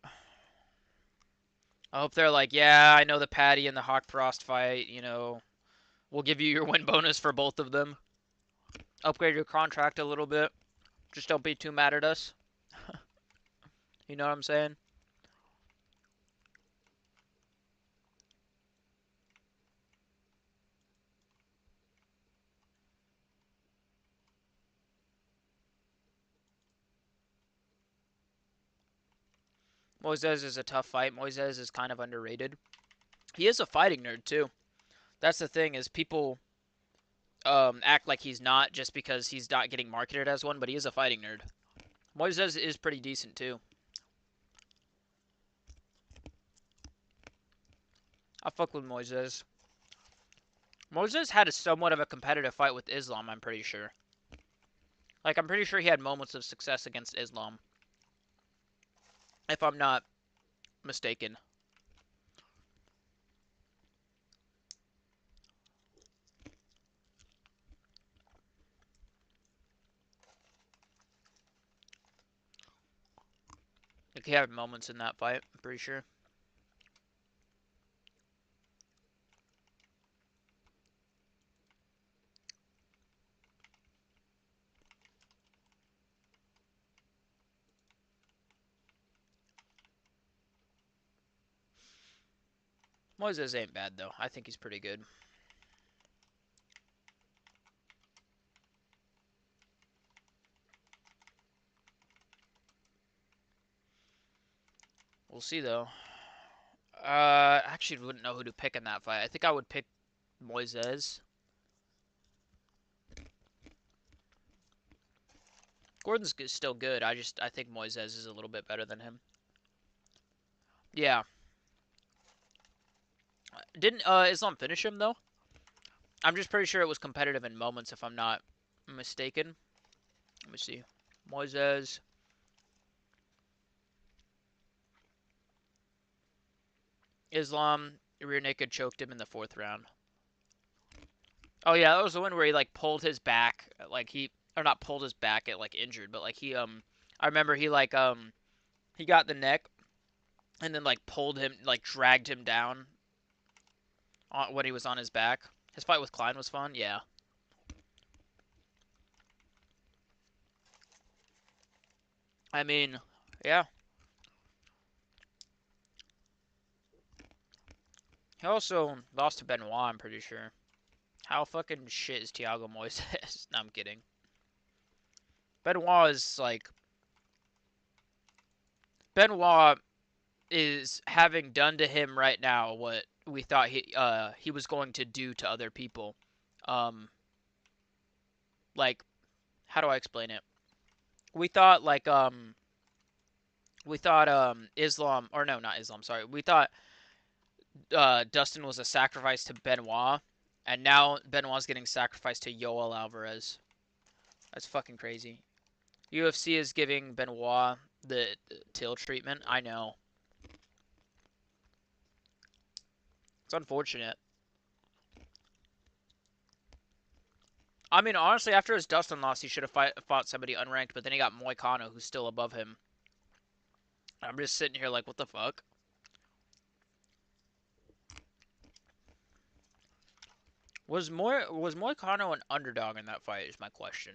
I hope they're like, yeah, I know the Patty and the Hawk Frost fight. You know, we'll give you your win bonus for both of them. Upgrade your contract a little bit. Just don't be too mad at us. You know what I'm saying? Moises is a tough fight. Moises is kind of underrated. He is a fighting nerd too. That's the thing is people act like he's not just because he's not getting marketed as one, but he is a fighting nerd. Moises is pretty decent too. I fuck with Moises. Moises had a somewhat of a competitive fight with Islam, I'm pretty sure. Like, I'm pretty sure he had moments of success against Islam, if I'm not mistaken. Like, he had moments in that fight, I'm pretty sure. Moises ain't bad, though. I think he's pretty good. We'll see, though. I actually wouldn't know who to pick in that fight. I think I would pick Moises. Gordon's still good. I think Moises is a little bit better than him. Yeah. Didn't Islam finish him though? I'm just pretty sure it was competitive in moments, if I'm not mistaken. Let me see. Moises. Islam rear naked choked him in the fourth round. Oh yeah, that was the one where he like pulled his back, like he or not pulled his back, it like injured, but like he I remember he like he got the neck and then like pulled him, like dragged him down when he was on his back. His fight with Klein was fun. Yeah. I mean, yeah. He also lost to Benoit, I'm pretty sure. How fucking shit is Thiago Moises? No, I'm kidding. Benoit is like Benoit is having done to him right now what we thought he was going to do to other people. Um like how do I explain it? We thought like Islam, or no, not Islam, sorry. We thought Dustin was a sacrifice to Benoit, and now Benoit's getting sacrificed to Yoel Alvarez. That's fucking crazy. UFC is giving Benoit the Till treatment. I know. It's unfortunate. I mean, honestly, after his Dustin loss, he should have fought somebody unranked, but then he got Moicano, who's still above him. I'm just sitting here like, what the fuck? Was Moicano an underdog in that fight? Is my question.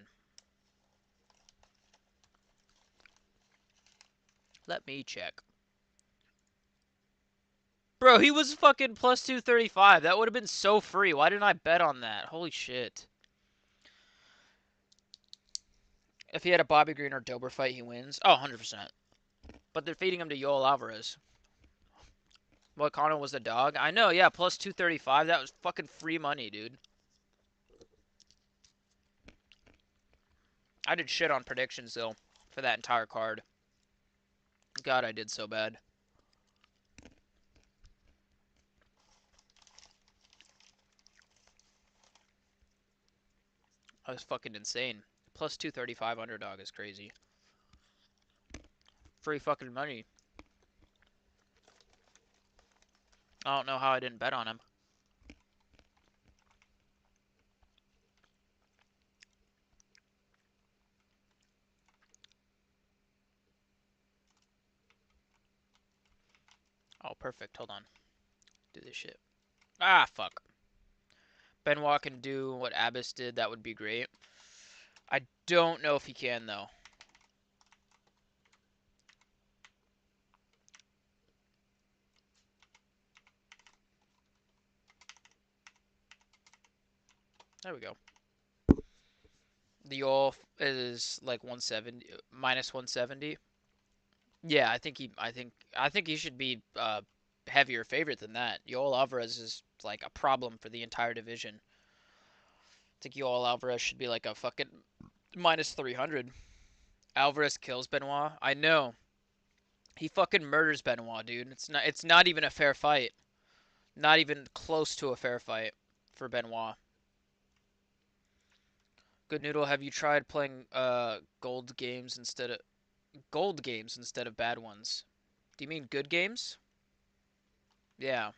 Let me check. Bro, he was fucking plus 235. That would have been so free. Why didn't I bet on that? Holy shit. If he had a Bobby Green or Dober fight, he wins. Oh, 100%. But they're feeding him to Yoel Alvarez. Moicano was the dog. I know, yeah, plus 235. That was fucking free money, dude. I did shit on predictions, though, for that entire card. God, I did so bad. I was fucking insane. Plus 235 underdog is crazy. Free fucking money. I don't know how I didn't bet on him. Oh, perfect. Hold on. Do this shit. Ah, fuck. Benoit can do what Abbas did. That would be great. I don't know if he can though. There we go. The all is like 170 minus 170. Yeah, I think he should be heavier favorite than that. Yoel Alvarez is like a problem for the entire division. I think Yoel Alvarez should be like a fucking minus 300. Alvarez kills Benoit. I know. He fucking murders Benoit, dude. It's not even a fair fight. Not even close to a fair fight for Benoit. Good Noodle, have you tried playing gold games instead of bad ones? Do you mean good games? Yeah.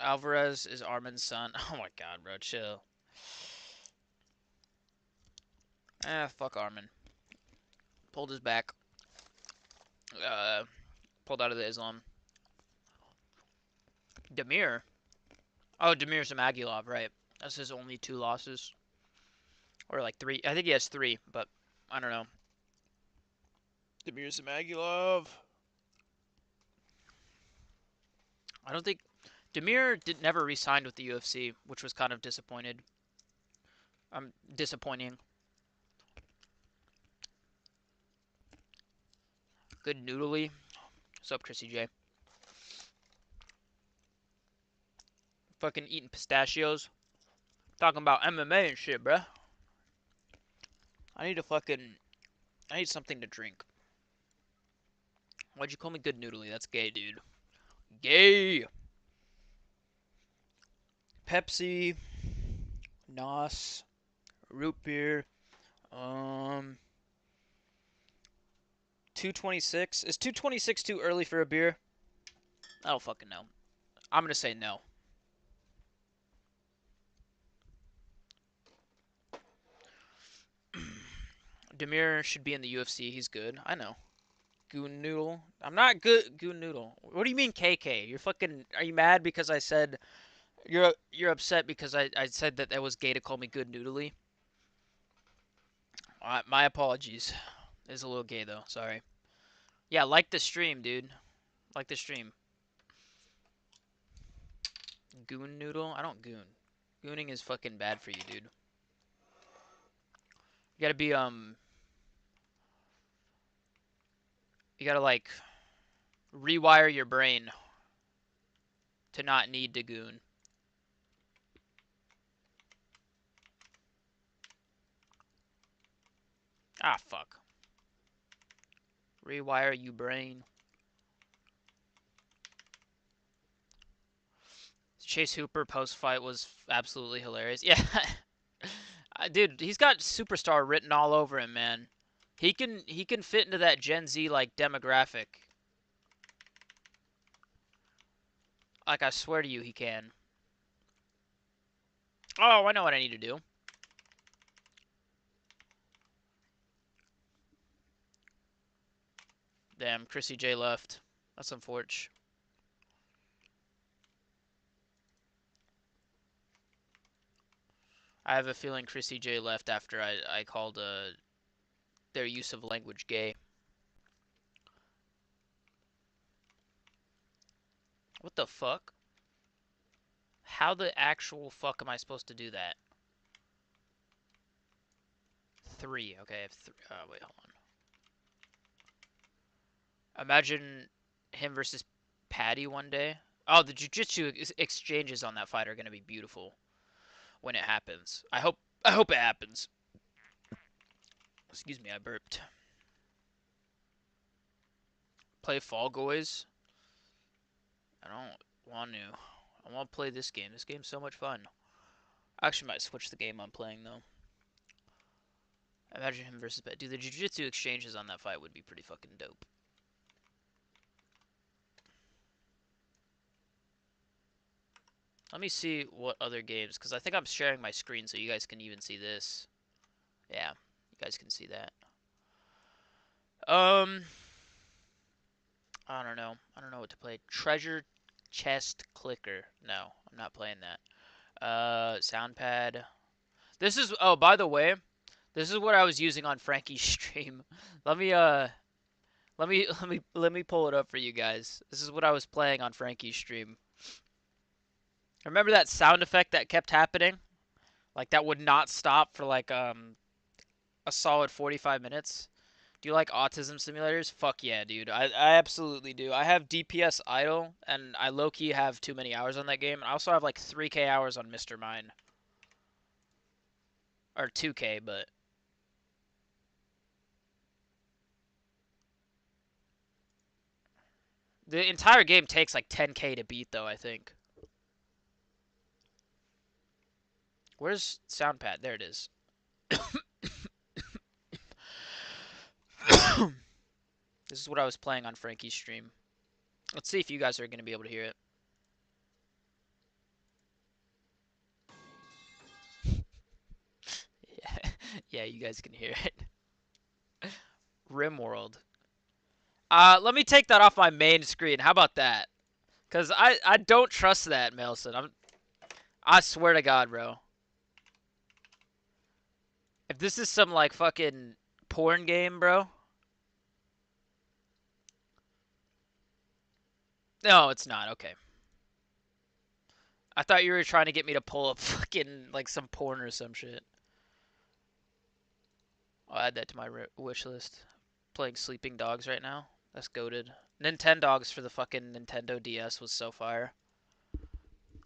Alvarez is Armin's son. Oh my god, bro, chill. Fuck Armin. Pulled his back. Uh, Pulled out of the Islam. Demir. Oh, Demir Zamagulov, right. That's his only two losses. Or like three. I think he has three, but I don't know. Demir Zamagulov. I don't think Demir never re-signed with the UFC, which was kind of disappointing. Good noodly. What's up, Chrissy J? Fucking eating pistachios. Talking about MMA and shit, bruh. I need to fucking. I need something to drink. Why'd you call me good noodly? That's gay, dude. Gay! Pepsi. Nos. Root beer. Um. 226. Is 226 too early for a beer? I don't fucking know. I'm gonna say no. Demir should be in the UFC. He's good. I know. Goon Noodle. I'm not good. Goon Noodle. What do you mean KK? You're fucking. Are you mad because I said you're upset because I said that was gay to call me good noodly? My apologies. It's a little gay though. Sorry. Yeah, like the stream, dude. Like the stream. Goon Noodle. I don't goon. Gooning is fucking bad for you, dude. You gotta be You gotta like rewire your brain to not need to goon. Ah, fuck. Rewire you brain. Chase Hooper post fight was absolutely hilarious. Yeah, dude, he's got superstar written all over him, man. He can fit into that Gen Z like demographic. Like I swear to you, he can. Oh, I know what I need to do. Damn, Chrissy J left. That's unfortunate. I have a feeling Chrissy J left after I called their use of language gay. What the fuck? How the actual fuck am I supposed to do that? Three. Okay, I have three. Wait, hold on. Imagine him versus Patty one day. Oh, the jiu-jitsu exchanges on that fight are going to be beautiful when it happens. I hope it happens. Excuse me, I burped. Play Fall Guys? I don't want to. I want to play this game. This game's so much fun. I actually might switch the game I'm playing though. Imagine him versus Patty. Dude, the jiu-jitsu exchanges on that fight would be pretty fucking dope. Let me see what other games, because I think I'm sharing my screen so you guys can even see this. Yeah, you guys can see that. Um, I don't know. I don't know what to play. Treasure Chest Clicker. No, I'm not playing that. Soundpad. This is oh, by the way, this is what I was using on Frankie's stream. Let me let me pull it up for you guys. This is what I was playing on Frankie's stream. Remember that sound effect that kept happening? Like that would not stop for like a solid 45 minutes. Do you like autism simulators? Fuck yeah, dude. I absolutely do. I have DPS idle, and I low-key have too many hours on that game. I also have like 3K hours on Mr. Mine. Or 2K, but... The entire game takes like 10K to beat, though, I think. Where's Soundpad? There it is. This is what I was playing on Frankie's stream. Let's see if you guys are going to be able to hear it. Yeah, yeah, you guys can hear it. Rimworld. Let me take that off my main screen. How about that? Cause I don't trust that, Melson. I swear to God, bro. If this is some like fucking porn game, bro. No, it's not. Okay. I thought you were trying to get me to pull up fucking like some porn or some shit. I'll add that to my wish list. Playing Sleeping Dogs right now. That's goated. Nintendogs for the fucking Nintendo DS was so fire.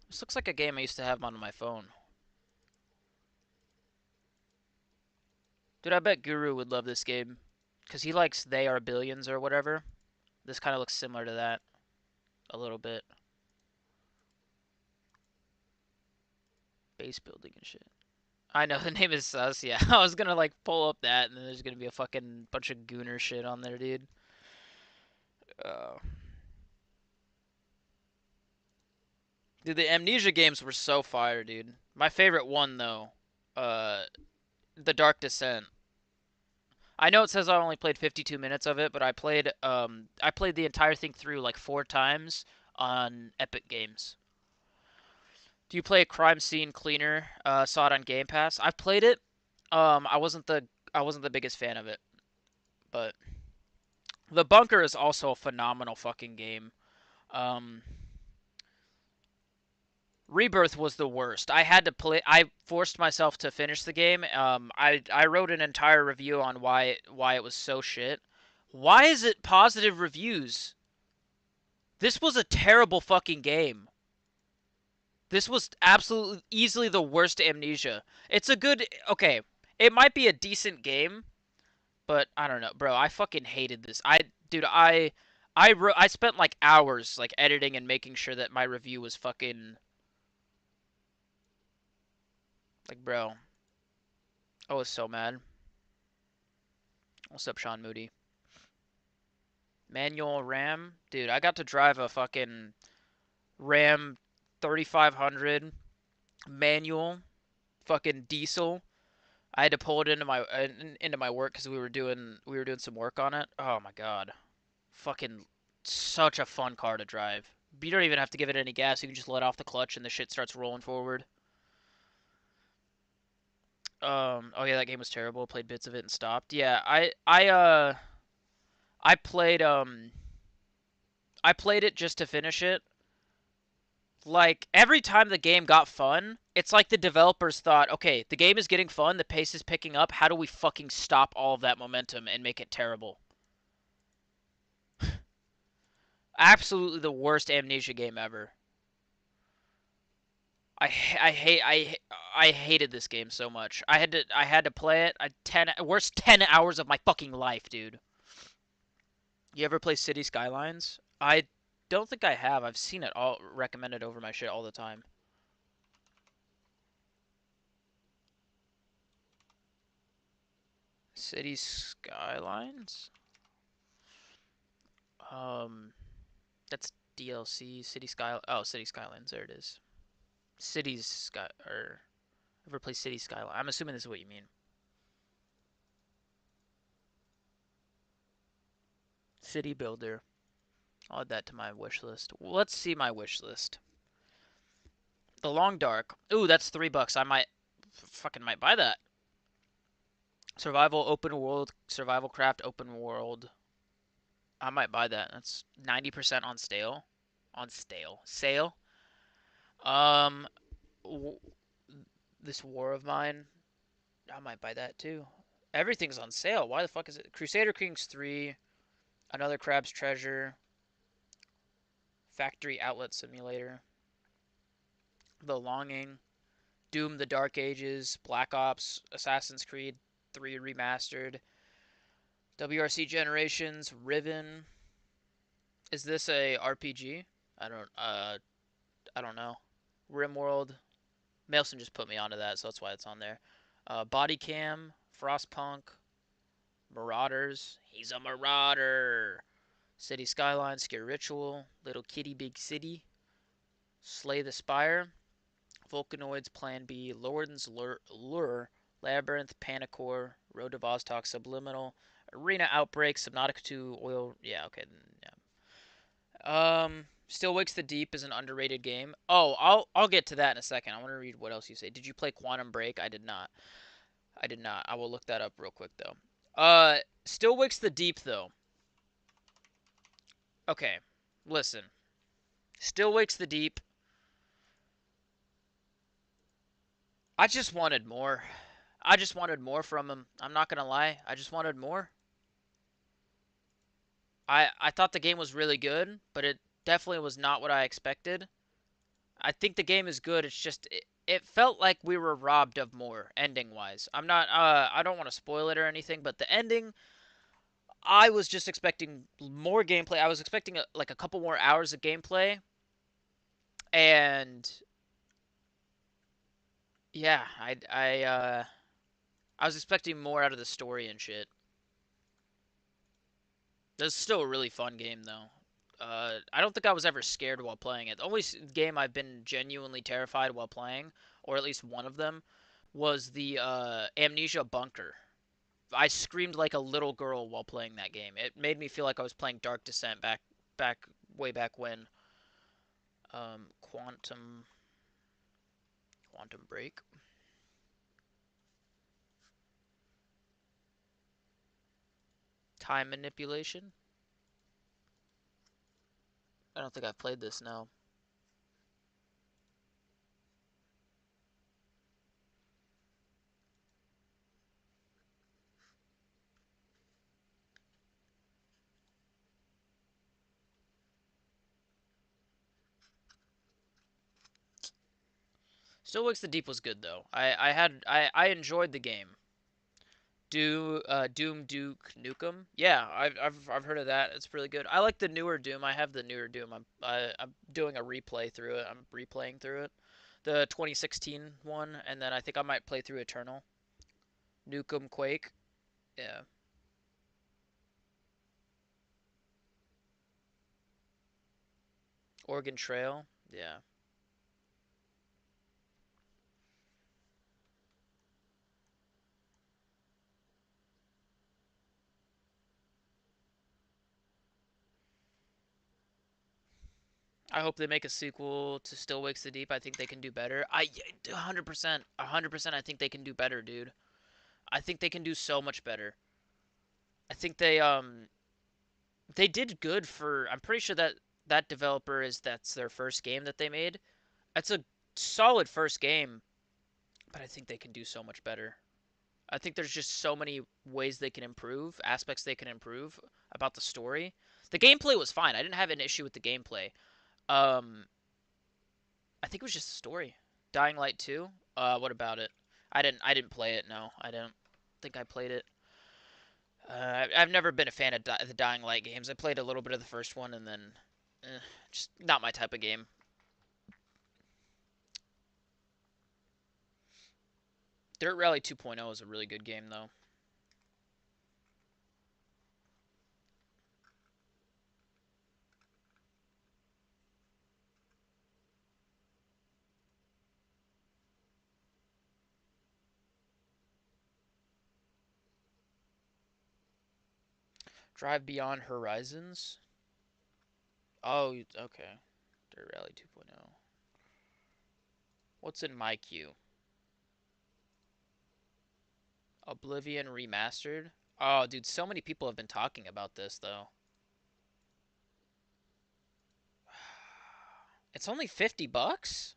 This looks like a game I used to have on my phone. Dude, I bet Guru would love this game. Because he likes They Are Billions or whatever. This kind of looks similar to that. A little bit. Base building and shit. I know, the name is sus, yeah. I was gonna, like, pull up that, and then there's gonna be a fucking bunch of gooner shit on there, dude. Dude, the Amnesia games were so fire, dude. My favorite one, though, uh, The Dark Descent. I know it says I only played 52 minutes of it, but I played the entire thing through, like, 4 times on Epic Games. Do you play Crime Scene Cleaner? Saw it on Game Pass. I've played it. I wasn't the biggest fan of it, but The Bunker is also a phenomenal fucking game. Um, Rebirth was the worst. I had to play. I forced myself to finish the game. I wrote an entire review on why it was so shit. Why is it positive reviews? This was a terrible fucking game. This was absolutely easily the worst Amnesia. It's a good okay. It might be a decent game, but I don't know, bro. I fucking hated this. Dude, I spent like hours like editing and making sure that my review was fucking like, bro. I was so mad. What's up, Sean Moody? Manual RAM, dude. I got to drive a fucking Ram 3500 manual, fucking diesel. I had to pull it into my work because we were doing some work on it. Oh my god, fucking such a fun car to drive. You don't even have to give it any gas. You can just let off the clutch and the shit starts rolling forward. Oh yeah, that game was terrible. Played bits of it and stopped. Yeah, I played I played it just to finish it. Like every time the game got fun, it's like the developers thought, okay, the game is getting fun, the pace is picking up. How do we fucking stop all of that momentum and make it terrible? Absolutely the worst Amnesia game ever. I hated this game so much. I had to play it. Worst 10 hours of my fucking life, dude. You ever play City Skylines? I don't think I have. I've seen it all recommended over my shit all the time. City Skylines? Um, that's DLC. City Skylines. There it is. Cities Sky or ever play City Skyline? I'm assuming this is what you mean. City Builder. I'll add that to my wish list. Let's see my wish list. The Long Dark. Ooh, that's $3. I might. Fucking might buy that. Survival open world, survival craft open world. I might buy that. That's 90% on stale. On stale. Sale. Um, w- this war of mine. I might buy that too. Everything's on sale. Why the fuck is it? Crusader Kings 3, Another Crab's Treasure, Factory Outlet Simulator, The Longing, Doom the Dark Ages, Black Ops, Assassin's Creed 3 Remastered, WRC Generations, Riven. Is this a RPG? I don't I don't know. RimWorld. Mailson just put me onto that, so that's why it's on there. Body Cam, Frostpunk, Marauders. He's a marauder. City Skyline, Scare Ritual, Little Kitty Big City, Slay the Spire, Volcanoids, Plan B, Lorden's Lure, Labyrinth, Panicore, Road to Vostok, Subliminal, Arena Outbreak, Subnautica 2, Oil. Yeah, okay. Still Wakes the Deep is an underrated game. Oh, I'll get to that in a second. I want to read what else you say. Did you play Quantum Break? I did not. I did not. I will look that up real quick though. Still Wakes the Deep though. Okay, listen. Still Wakes the Deep. I just wanted more. I just wanted more from him. I'm not gonna lie. I just wanted more. I thought the game was really good, but it definitely was not what I expected. I think the game is good. It's just it felt like we were robbed of more ending wise. I'm not I don't want to spoil it or anything, but the ending I was just expecting more gameplay. I was expecting like a couple more hours of gameplay and yeah, I was expecting more out of the story and shit. This is still a really fun game though. I don't think I was ever scared while playing it. The only game I've been genuinely terrified while playing, or at least one of them, was the Amnesia Bunker. I screamed like a little girl while playing that game. It made me feel like I was playing Dark Descent back, way back when. Quantum Break, time manipulation. I don't think I've played this now. Still Wakes the Deep was good though. I enjoyed the game. Doom Duke Nukem. Yeah, I've heard of that. It's really good. I like the newer Doom. I have the newer Doom. I'm doing a replay through it. I'm replaying through it. The 2016 one, and then I think I might play through Eternal. Nukem Quake. Yeah. Oregon Trail. Yeah. I hope they make a sequel to Still Wakes the Deep. I think they can do better. 100%, 100%. I think they can do better, dude. I think they can do so much better. I think they did good for. I'm pretty sure that that developer that's their first game that they made. That's a solid first game, but I think they can do so much better. I think there's just so many ways they can improve, aspects they can improve about the story. The gameplay was fine. I didn't have an issue with the gameplay. Um, I think it was just the story. Dying Light 2. What about it? I didn't play it. No, I didn't think I played it. I've never been a fan of the Dying Light games. I played a little bit of the first one and then, just not my type of game. Dirt Rally 2.0 is a really good game though. Drive Beyond Horizons. Oh, okay. Dirt Rally 2.0. What's in my queue? Oblivion remastered. Oh, dude, so many people have been talking about this though. It's only 50 bucks?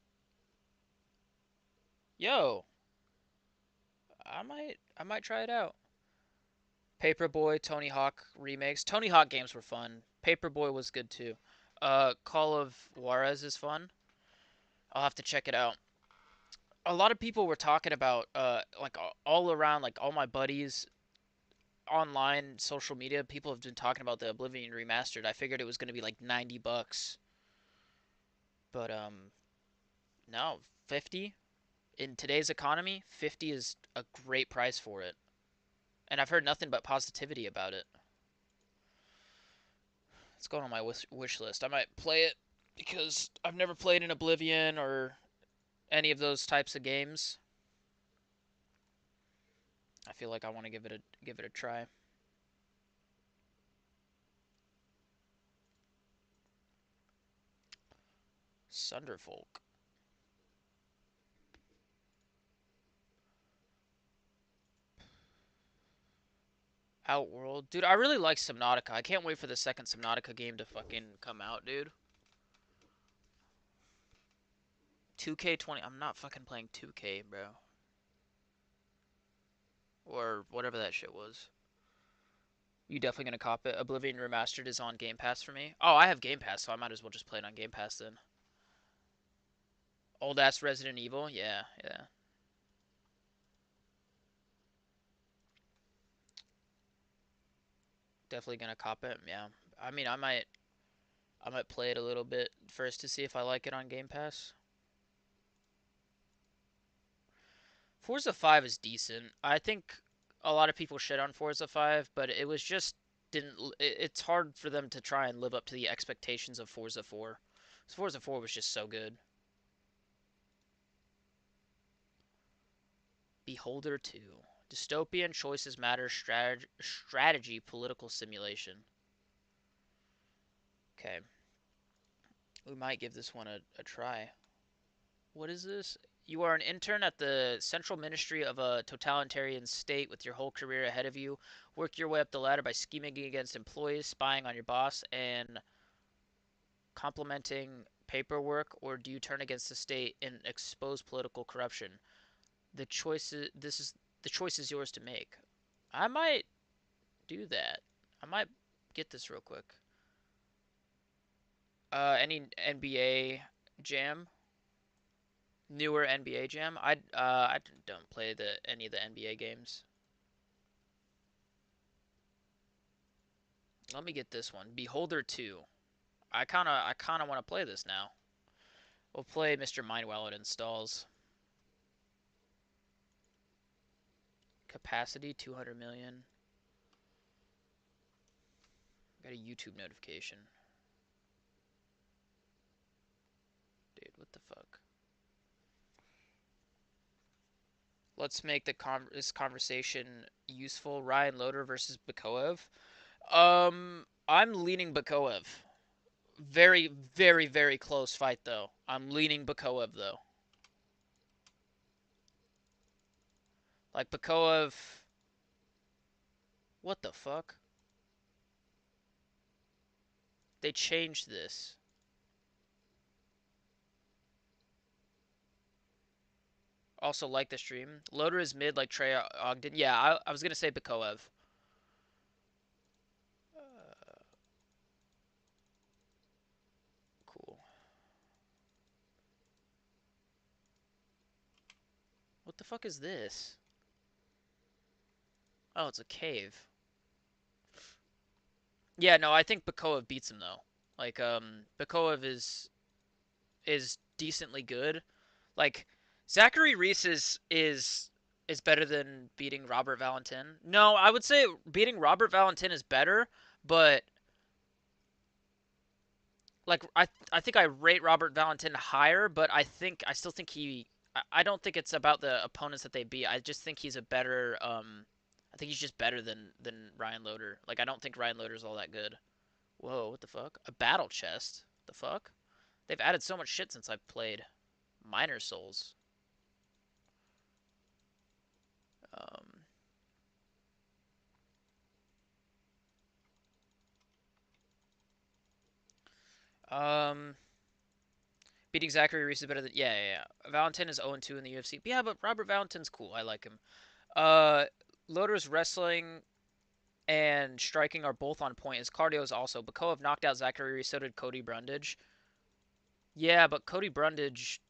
Yo, I might try it out. Paperboy, Tony Hawk remakes. Tony Hawk games were fun. Paperboy was good too. Call of Juarez is fun. I'll have to check it out. A lot of people were talking about like all around, like all my buddies online social media, people have been talking about the Oblivion remastered. I figured it was going to be like 90 bucks, but no, 50 in today's economy, 50 is a great price for it. And I've heard nothing but positivity about it. It's going on my wish list. I might play it because I've never played an Oblivion or any of those types of games. I feel like I want to give it a try. Sunderfolk. Outworld. Dude, I really like Subnautica. I can't wait for the second Subnautica game to fucking come out, dude. 2K20. I'm not fucking playing 2K, bro. Or whatever that shit was. You definitely gonna cop it? Oblivion Remastered is on Game Pass for me. Oh, I have Game Pass, so I might as well just play it on Game Pass then. Old ass Resident Evil? Yeah, yeah. Definitely gonna cop it. Yeah. I mean, I might play it a little bit first to see if I like it on Game Pass. Forza 5 is decent. I think a lot of people shit on Forza 5, but it was just didn't it's hard for them to try and live up to the expectations of Forza 4. Forza 4 was just so good. Beholder 2. Dystopian choices matter strategy political simulation. Okay. We might give this one a try. What is this? You are an intern at the central ministry of a totalitarian state with your whole career ahead of you. Work your way up the ladder by scheming against employees, spying on your boss, and complementing paperwork, or do you turn against the state and expose political corruption? The choice is yours to make. I might do that. I might get this real quick. Any NBA Jam? Newer NBA Jam? I don't play any of the NBA games. Let me get this one. Beholder 2. I kinda want to play this now. We'll play Mr. Mine while it installs. Capacity 200 million. Got a YouTube notification. Dude, what the fuck? Let's make this conversation useful. Ryan Loader versus Bakoev. I'm leaning Bakoev. Very, very, very close fight though. I'm leaning Bakoev though. Like Bakoev. What the fuck? They changed this. Also like the stream. Loader is mid like Trey Ogden. Yeah, I was gonna say Bakoev. Cool. What the fuck is this? Oh, it's a cave. Yeah, no, I think Bakoev beats him though. Like, Bakoev is decently good. Like, Zachary Reese is better than beating Robert Valentin. No, I would say beating Robert Valentin is better, but like I think I rate Robert Valentin higher, but I still think I don't think it's about the opponents that they beat. I just think he's a better I think he's just better than Ryan Loader. Like I don't think Ryan Loader's all that good. Whoa, what the fuck? A battle chest? The fuck? They've added so much shit since I've played. Miner Souls. Um Um, beating Zachary Reese is better than yeah. Valentin is 0-2 in the UFC. Yeah, but Robert Valentin's cool. I like him. Uh, Loder's wrestling and striking are both on point. His cardio is also. Bakoev knocked out Zachary Reese. So did Cody Brundage. Yeah, but Cody Brundage.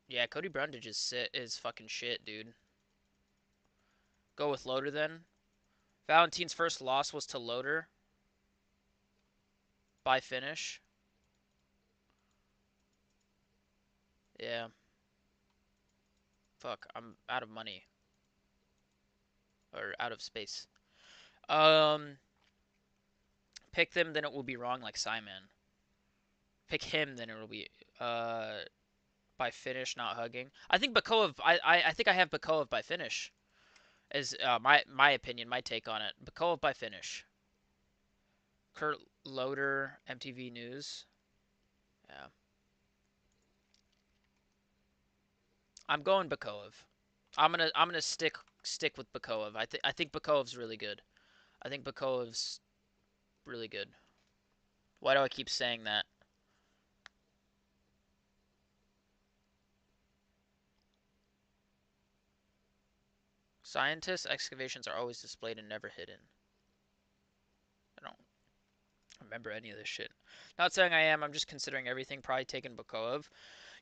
Yeah, Cody Brundage is fucking shit, dude. Go with Loder then. Valentin's first loss was to Loder by finish. Yeah. Fuck, I'm out of money or out of space. Um, pick them, then it will be wrong, like Simon. Pick him, then it will be uh by finish, not hugging. I think Bakoev. I think I have Bakoev by finish. Is my opinion, my take on it. Bakoev by finish. Kurt Loder, MTV News. Yeah, I'm going Bakoev. I'm gonna stick with Bakoev. I think Bakoev's really good. I think Bakoev's really good. Why do I keep saying that? Scientists' excavations are always displayed and never hidden. I don't remember any of this shit. Not saying I am. I'm just considering everything. Probably taking Bakoev.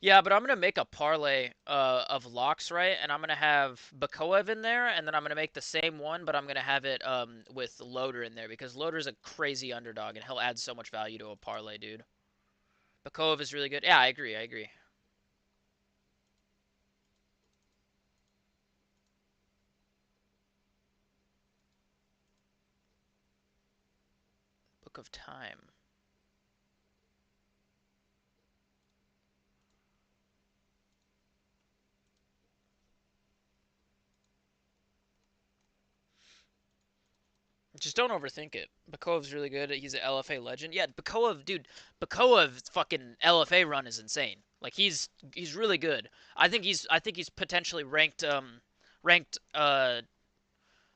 Yeah, but I'm gonna make a parlay of locks, right? And I'm gonna have Bakoev in there, and then I'm gonna make the same one, but I'm gonna have it with Loder in there because Loder's a crazy underdog, and he'll add so much value to a parlay, dude. Bakoev is really good. Yeah, I agree. I agree. Book of Time. Just don't overthink it. Bakoev's really good. He's an LFA legend. Yeah, Bakoev, dude. Bakoev's fucking LFA run is insane. Like he's really good. I think he's potentially ranked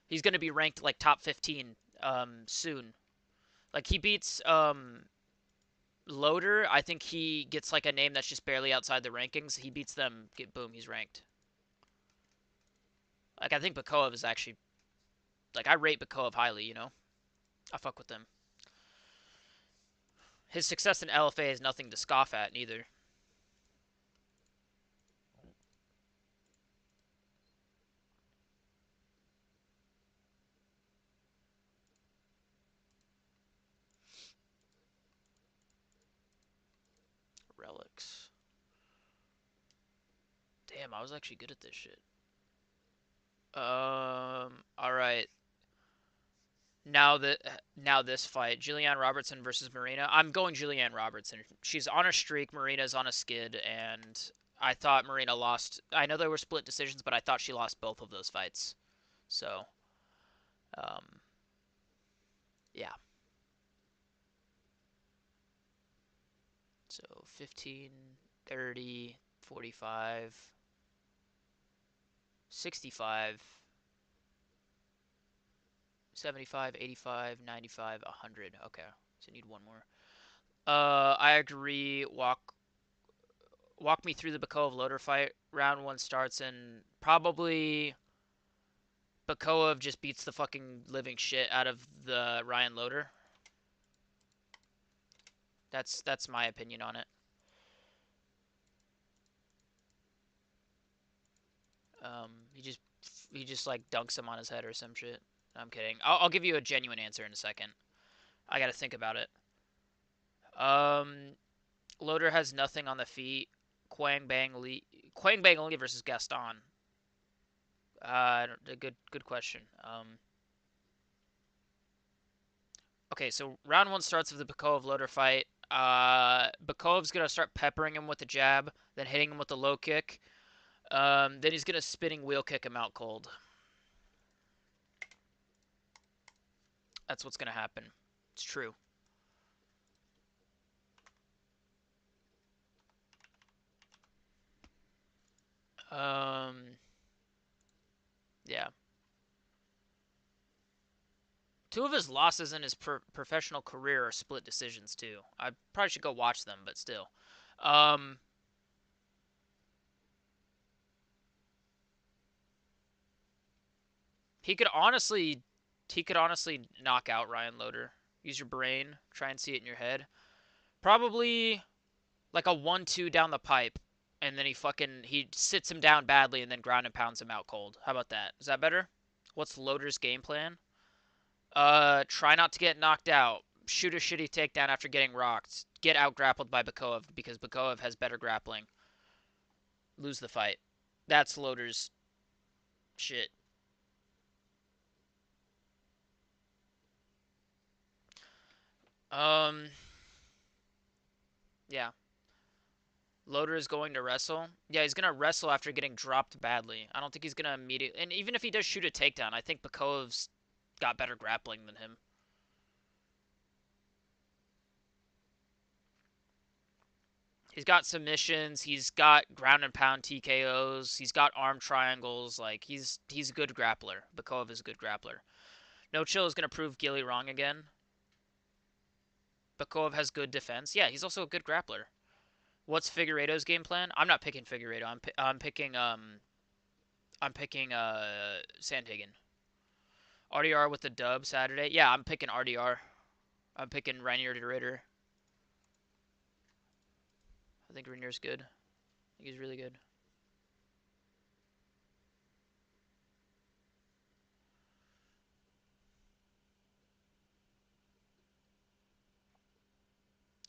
he's gonna be ranked like top 15 soon. Like he beats Loader. I think he gets like a name that's just barely outside the rankings. He beats them. Get boom. He's ranked. Like I think Bakoev is actually like I rate Bakoev highly. I fuck with them. His success in LFA is nothing to scoff at, neither. Relics. Damn, I was actually good at this shit. All right. Now this fight, Julianne Robertson versus Marina. I'm going Julianne Robertson. She's on a streak. Marina's on a skid, and I thought Marina lost. I know there were split decisions, but I thought she lost both of those fights. So, um, yeah. So 15, 30, 45, 65, 75, 85, 95, 100. Okay. So I need one more. I agree. Walk me through the Bakoev Loader fight. Round one starts and probably Bakoev just beats the fucking living shit out of the Ryan Loader. That's my opinion on it. He just like dunks him on his head or some shit. I'm kidding. I'll give you a genuine answer in a second. I gotta think about it. Um, Loader has nothing on the feet. Quang Bang Lee versus Gaston. A good question. Okay, so round one starts with the Bakoev Loader fight. Bakoev's gonna start peppering him with the jab, then hitting him with the low kick. Then he's gonna spinning wheel kick him out cold. That's what's gonna happen. It's true. Um, yeah. Two of his losses in his professional career are split decisions too. I probably should go watch them, but still. Um, he could honestly, he could honestly knock out Ryan Loder. Use your brain, try and see it in your head. Probably like a 1-2 down the pipe, and then he sits him down badly and then ground and pounds him out cold. How about that? Is that better? What's Loder's game plan? Try not to get knocked out. Shoot a shitty takedown after getting rocked. Get out grappled by Bakoev because Bakoev has better grappling. Lose the fight. That's Loder's shit. Um, yeah. Loder is going to wrestle. Yeah, he's gonna wrestle after getting dropped badly. I don't think he's gonna immediately. And even if he does shoot a takedown, I think Bakoev's got better grappling than him. He's got submissions. He's got ground and pound TKOs. He's got arm triangles. Like he's a good grappler. Bakoev is a good grappler. No Chill is gonna prove Gilly wrong again. Bakoev has good defense. Yeah, he's also a good grappler. What's Figueiredo's game plan? I'm not picking Figueiredo. I'm picking Sandhagen. RDR with the dub Saturday. Yeah, I'm picking RDR. I'm picking Rainier de Ritter. I think Rainier's good. I think he's really good.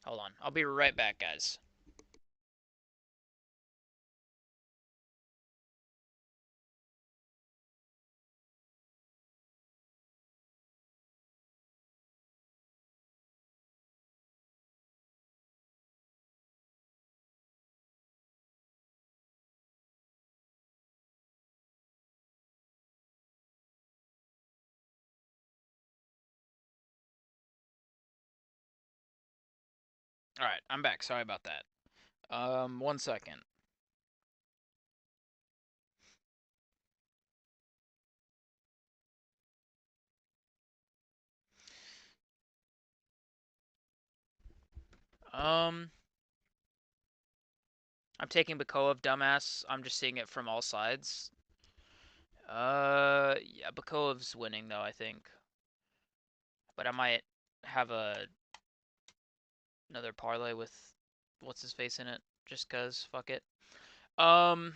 Hold on. I'll be right back, guys. All right, I'm back. Sorry about that. 1 second. Um, I'm taking Bakoev, dumbass. I'm just seeing it from all sides. Yeah, Bakoev's winning though, I think. But I might have another parlay with what's his face in it, just cause fuck it. Um,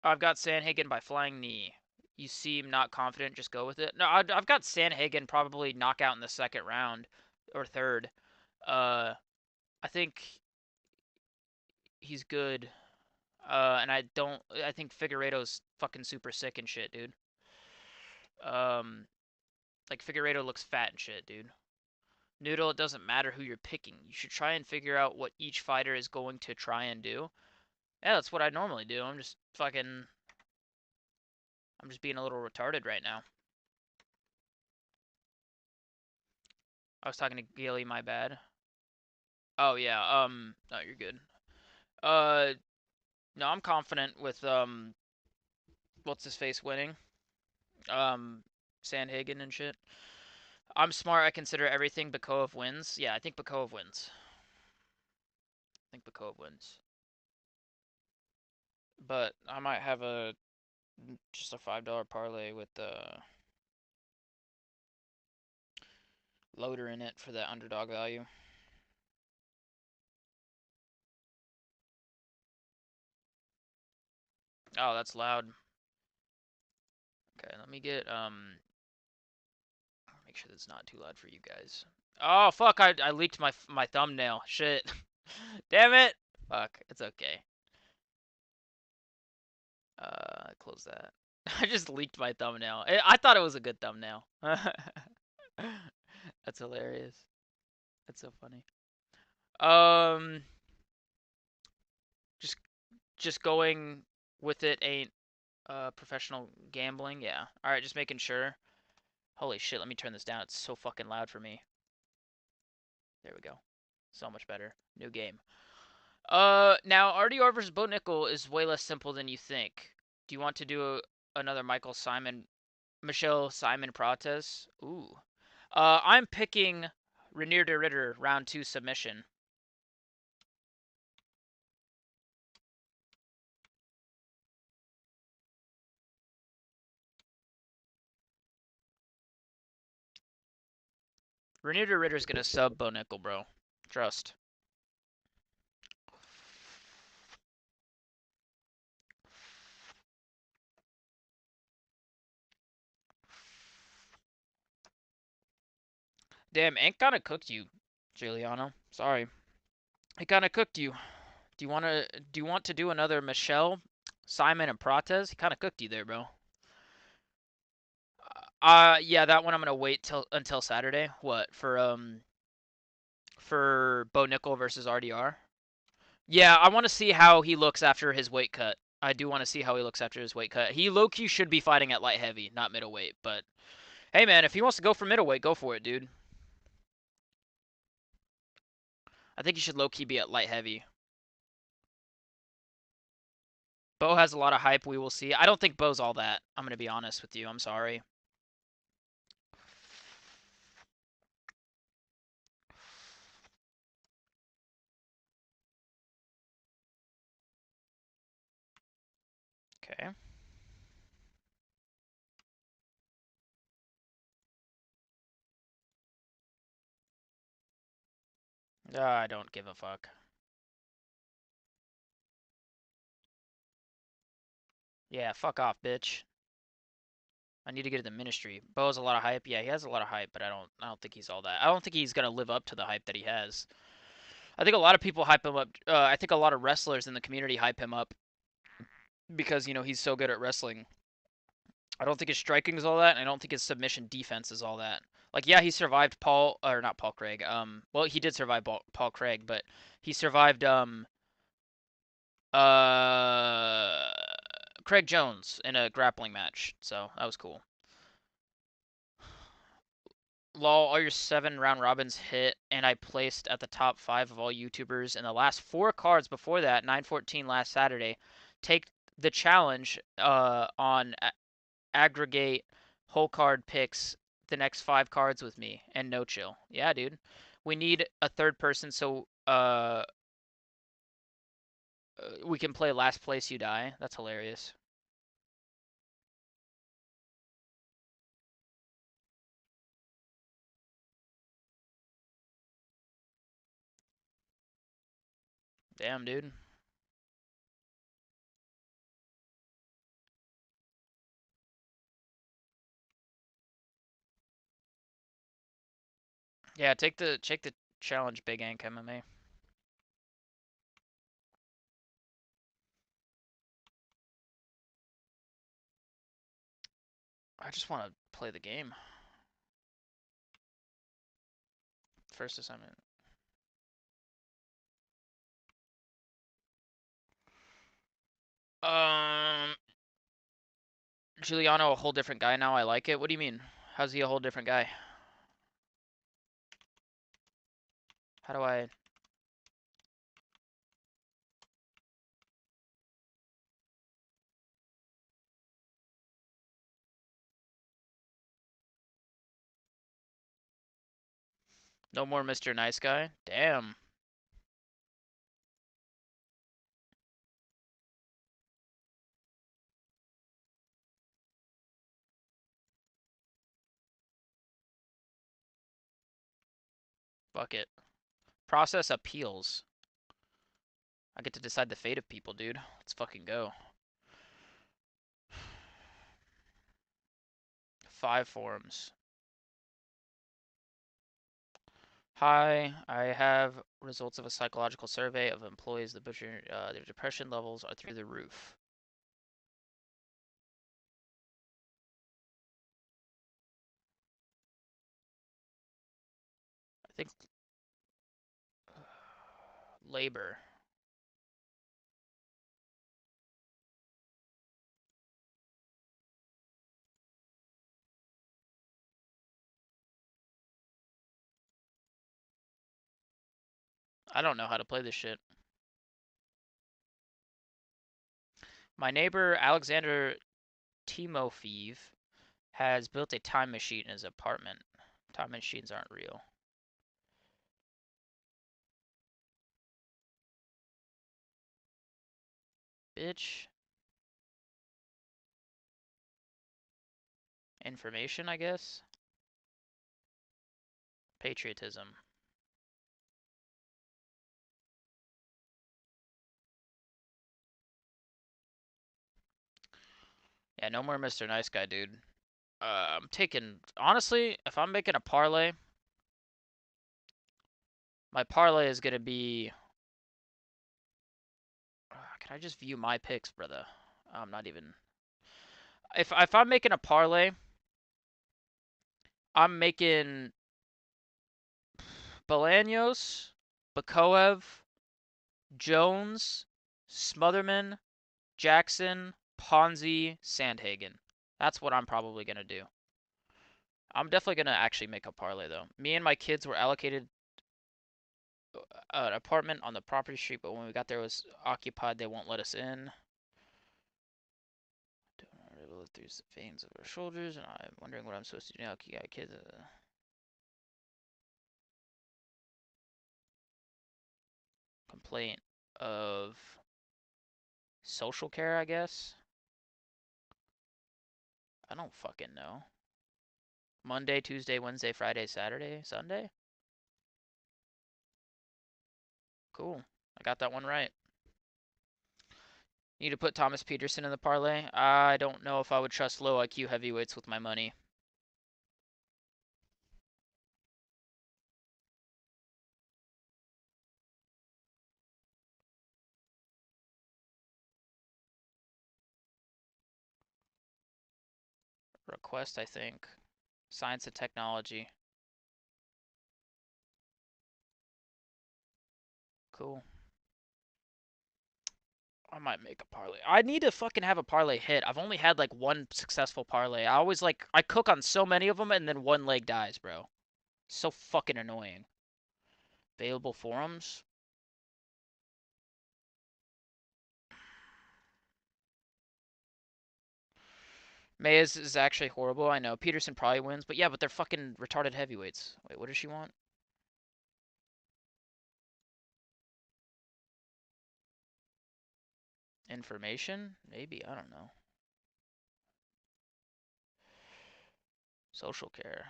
I've got Sandhagen by flying knee. You seem not confident. Just go with it. No, I've got Sandhagen probably knockout in the second round or third. Uh, I think he's good. And I don't. I think Figueiredo's fucking super sick and shit, dude. Um, like Figueiredo looks fat and shit, dude. Noodle, it doesn't matter who you're picking. You should try and figure out what each fighter is going to try and do. Yeah, that's what I normally do. I'm just being a little retarded right now. I was talking to Gilly, my bad. Oh yeah, no, you're good. Uh, no, I'm confident with what's his face winning. Um, Sandhagen and shit. I'm smart. I consider everything. Bakoev wins. Yeah, I think Bakoev wins. I think Bakoev wins. But I might have a just a $5 parlay with Loader in it for that underdog value. Oh, that's loud. Okay, let me get make sure that's not too loud for you guys. Oh fuck! I leaked my thumbnail. Shit. Damn it. Fuck. It's okay. Close that. I just leaked my thumbnail. I thought it was a good thumbnail. That's hilarious. That's so funny. Um, just just going with it ain't professional gambling. Yeah. All right, just making sure. Holy shit, let me turn this down. It's so fucking loud for me. There we go. So much better. New game. Now RDR versus Bo Nickel is way less simple than you think. Do you want to do another Michelle Simon Prates. Ooh. I'm picking Renier de Ritter round 2 submission. Renier de Ritter's gonna sub Bo Nickel, bro. Trust. Damn, Ink kinda cooked you, Giuliano. Sorry. He kinda cooked you. Do you want to do another Michelle, Simon, and Prates? He kinda cooked you there, bro. Yeah, that one I'm gonna wait till until Saturday. What for Bo Nickel versus RDR? Yeah, I want to see how he looks after his weight cut. I do want to see how he looks after his weight cut. He low key should be fighting at light heavy, not middleweight. But hey, man, if he wants to go for middleweight, go for it, dude. I think he should low key be at light heavy. Bo has a lot of hype. We will see. I don't think Bo's all that. I'm gonna be honest with you. I'm sorry. Okay. I don't give a fuck. Yeah, fuck off, bitch. I need to get to the ministry. Bo has a lot of hype. Yeah, he has a lot of hype, but I don't think he's all that. I don't think he's gonna live up to the hype that he has. I think a lot of people hype him up. I think a lot of wrestlers in the community hype him up because he's so good at wrestling. I don't think his striking is all that, and I don't think his submission defense is all that. Like, yeah, he survived Paul or not Paul Craig. Well, he did survive Paul Craig, but he survived uh Craig Jones in a grappling match, so that was cool. Lol, all your 7 round robins hit, and I placed at the top 5 of all YouTubers in the last 4 cards before that, 9/14 last Saturday. Take the challenge on aggregate whole card picks the next 5 cards with me and no chill. Yeah, dude. We need a third person so we can play last place you die. That's hilarious. Damn, dude. Yeah, take the challenge Big Ank MMA. I just want to play the game. First assignment. Um, Giuliano, a whole different guy now. I like it. What do you mean? How's he a whole different guy? How do I? No more Mr. Nice Guy? Damn. Fuck it. Process appeals. I get to decide the fate of people, dude. Let's fucking go. 5 forums. Hi, I have results of a psychological survey of employees. The butcher, their depression levels are through the roof. I think labor. I don't know how to play this shit. My neighbor Alexander Timo Feeve has built a time machine in his apartment. Time machines aren't real. Bitch. Information, I guess. Patriotism. Yeah, no more Mr. Nice Guy, dude. I'm taking, honestly, if I'm making a parlay, my parlay is gonna be. Can I just view my picks, brother? I'm not even. If I'm making a parlay, I'm making Bolaños, Bakoev, Jones, Smotherman, Jackson, Ponzi, Sandhagen. That's what I'm probably gonna do. I'm definitely gonna actually make a parlay though. Me and my kids were allocated an apartment on the property street, but when we got there, it was occupied. They won't let us in. Look through the veins of our shoulders, and I'm wondering what I'm supposed to do now. Kids. Complaint of social care, I guess. I don't fucking know. Monday, Tuesday, Wednesday, Friday, Saturday, Sunday. Cool. I got that one right. Need to put Thomas Peterson in the parlay. I don't know if I would trust low IQ heavyweights with my money. Request, I think. Science and technology. Cool. I might make a parlay. I need to fucking have a parlay hit. I've only had like one successful parlay. I always I cook on so many of them and then one leg dies, bro. So fucking annoying. Available forums. Maya's is actually horrible. I know. Peterson probably wins, but yeah, but they're fucking retarded heavyweights. Wait, what does she want? Information? Maybe. I don't know. Social care.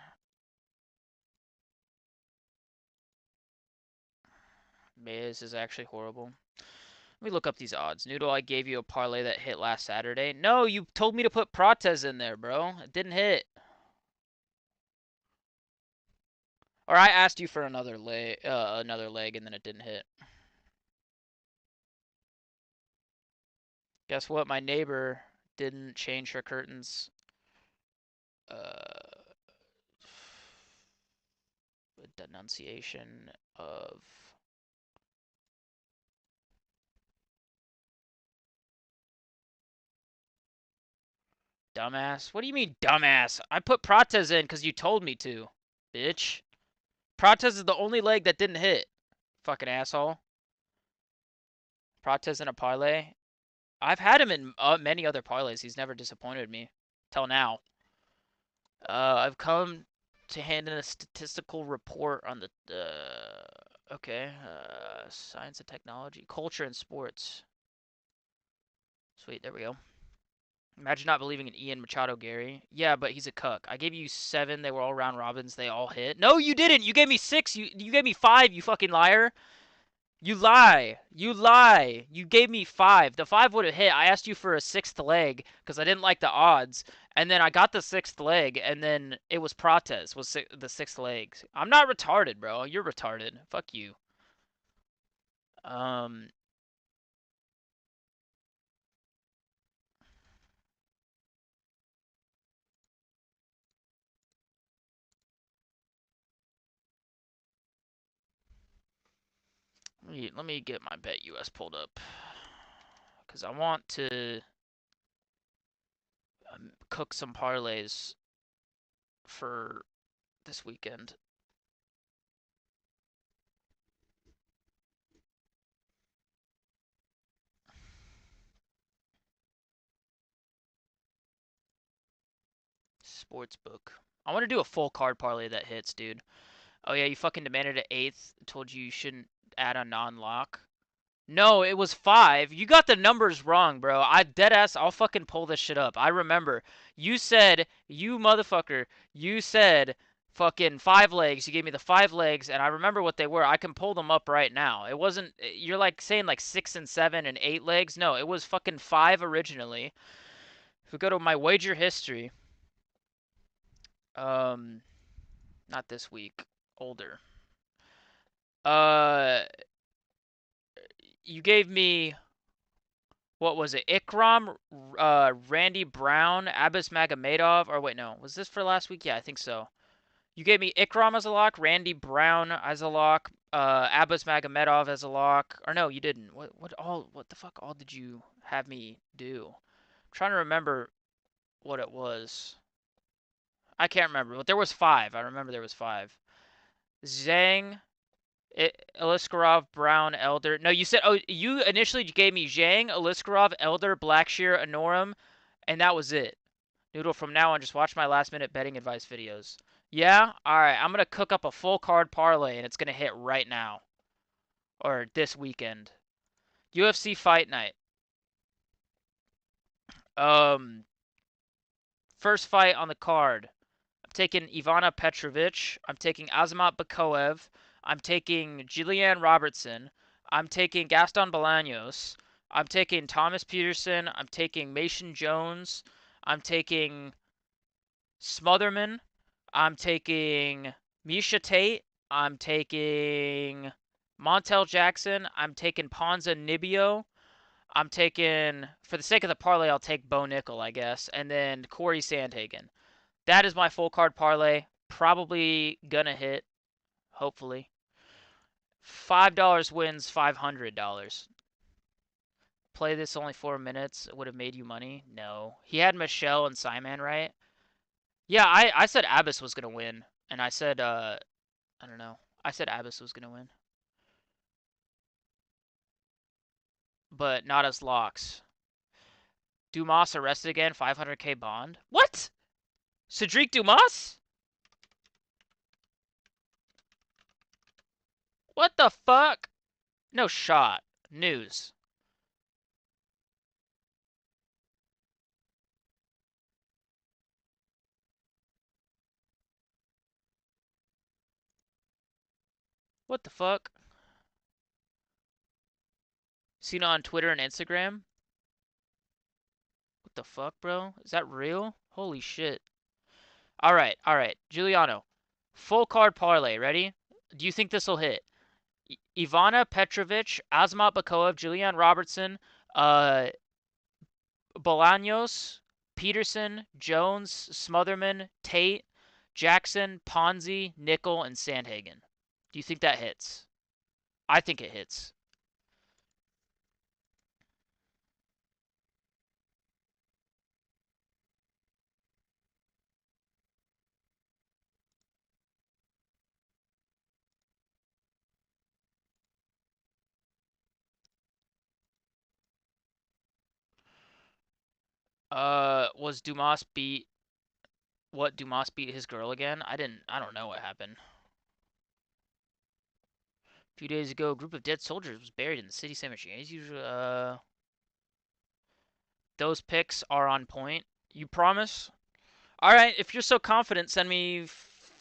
Maya's is actually horrible. Let me look up these odds. Noodle, I gave you a parlay that hit last Saturday. No, you told me to put Prates in there, bro. It didn't hit. Or I asked you for another leg, and then it didn't hit. Guess what? My neighbor didn't change her curtains. Uh, denunciation of dumbass. What do you mean, dumbass? I put Prates in because you told me to, bitch. Prates is the only leg that didn't hit. Fucking asshole. Prates in a parlay. I've had him in many other parlays. He's never disappointed me. Till now. I've come to hand in a statistical report on the okay, science and technology, culture and sports. Sweet, there we go. Imagine not believing in Ian Machado Gary. Yeah, but he's a cuck. I gave you 7. They were all round robins. They all hit. No, you didn't. You gave me 6. You gave me 5. You fucking liar. You lie. You lie. You gave me 5. The 5 would have hit. I asked you for a 6th leg because I didn't like the odds. And then I got the 6th leg, and then it was Prates was the 6th leg. I'm not retarded, bro. You're retarded. Fuck you. Um, let me get my bet US pulled up because I want to cook some parlays for this weekend. Sportsbook. I want to do a full card parlay that hits, dude. Oh yeah, you fucking demanded an eighth. Told you shouldn't add a non-lock. No, it was 5. You got the numbers wrong, bro. I dead ass. I'll fucking pull this shit up. I remember. You said, you motherfucker. You said fucking 5 legs. You gave me the 5 legs, and I remember what they were. I can pull them up right now. It wasn't. You're like saying like 6 and 7 and 8 legs. No, it was fucking 5 originally. If we go to my wager history, um, not this week, older. Uh, you gave me, what was it? Ikram, Randy Brown, Abbas Magomedov, or wait, no, was this for last week? Yeah, I think so. You gave me Ikram as a lock, Randy Brown as a lock, Abbas Magomedov as a lock, or no, you didn't. What the fuck all did you have me do? I'm trying to remember what it was. I can't remember, but there was 5. I remember there was 5. Zhang, Iliskarov, Brown, Elder. No, you said, oh, you initially gave me Zhang, Iliskarov, Elder, Blackshear, Anorum, and that was it. Noodle, from now on, just watch my last minute betting advice videos. Yeah? Alright, I'm going to cook up a full card parlay, and it's going to hit right now. Or this weekend. UFC Fight Night. First fight on the card. I'm taking Ivana Petrovic. I'm taking Azamat Bakoev. I'm taking Jillian Robertson. I'm taking Gaston Bolaños. I'm taking Thomas Peterson. I'm taking Mason Jones. I'm taking Smotherman. I'm taking Misha Tate. I'm taking Montel Jackson. I'm taking Ponza Nibio. I'm taking, for the sake of the parlay, I'll take Bo Nickel, I guess. And then Corey Sandhagen. That is my full card parlay. Probably gonna hit, hopefully. $5 wins $500. Play this only 4 minutes. It would have made you money. No. He had Michelle and Simon, right? Yeah, I said Abbas was gonna win. And I said, I don't know. I said Abbas was gonna win. But not as locks. Dumas arrested again, 500K bond. What? Cedric Dumas? What the fuck? No shot. News. What the fuck? Seen it on Twitter and Instagram? What the fuck, bro? Is that real? Holy shit. Alright. Giuliano. Full card parlay. Ready? Do you think this will hit? Ivana Petrovic, Azamat Bakoev, Julian Robertson, uh, Bolaños, Peterson, Jones, Smotherman, Tate, Jackson, Ponzi, Nickel, and Sandhagen. Do you think that hits? I think it hits. Was Dumas beat what? Dumas beat his girl again? I don't know what happened. A few days ago, a group of dead soldiers was buried in the city cemetery. As usual, those picks are on point. You promise? All right, if you're so confident, send me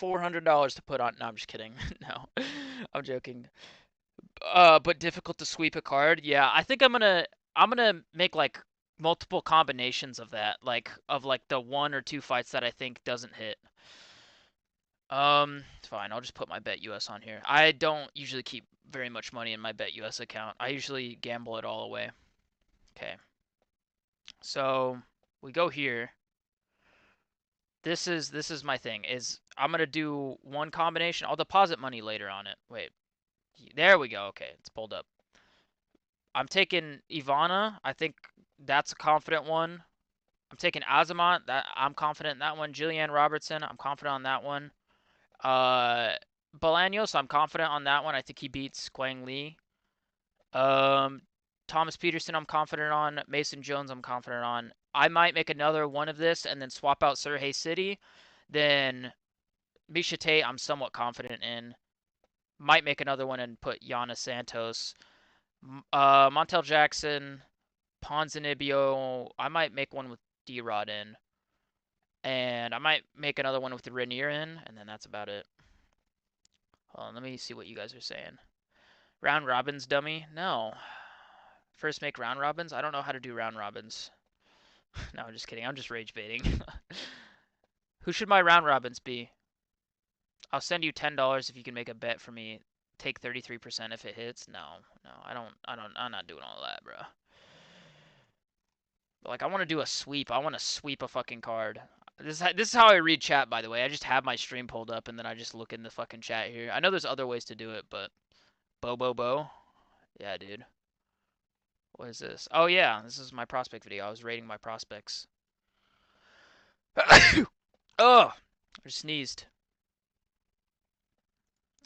$400 to put on. No, I'm just kidding. No, I'm joking. But difficult to sweep a card. Yeah, I think I'm gonna make like multiple combinations of that, like of like the 1 or 2 fights that I think doesn't hit. Fine. I'll just put my Bet US on here. I don't usually keep very much money in my Bet US account. I usually gamble it all away. Okay. So we go here. This is my thing. Is I'm gonna do one combination. I'll deposit money later on it. Wait. There we go. Okay, it's pulled up. I'm taking Ivana. I think that's a confident one. I'm taking Azamat. That I'm confident in that one. Jillian Robertson. I'm confident on that one. Uh, Bolaños, I'm confident on that one. I think he beats Quang Lee. Um, Thomas Peterson, I'm confident on. Mason Jones, I'm confident on. I might make another one of this and then swap out Surrey City. Then Misha Tate, I'm somewhat confident in. Might make another one and put Giannis Santos. Montel Jackson, Ponzinibbio. I might make one with D-Rod in. And I might make another one with the Rainier in, and then that's about it. Hold on, let me see what you guys are saying. Round robins, dummy? No. First make round robins? I don't know how to do round robins. No, I'm just kidding. I'm just rage baiting. Who should my round robins be? I'll send you $10 if you can make a bet for me. Take 33% if it hits. No, no, I'm not doing all that, bro. Like, I want to do a sweep. I want to sweep a fucking card. This is how I read chat, by the way. I just have my stream pulled up and then I just look in the fucking chat here. I know there's other ways to do it, but Bo. Yeah, dude. What is this? Oh yeah, this is my prospect video. I was rating my prospects. Oh, I just sneezed.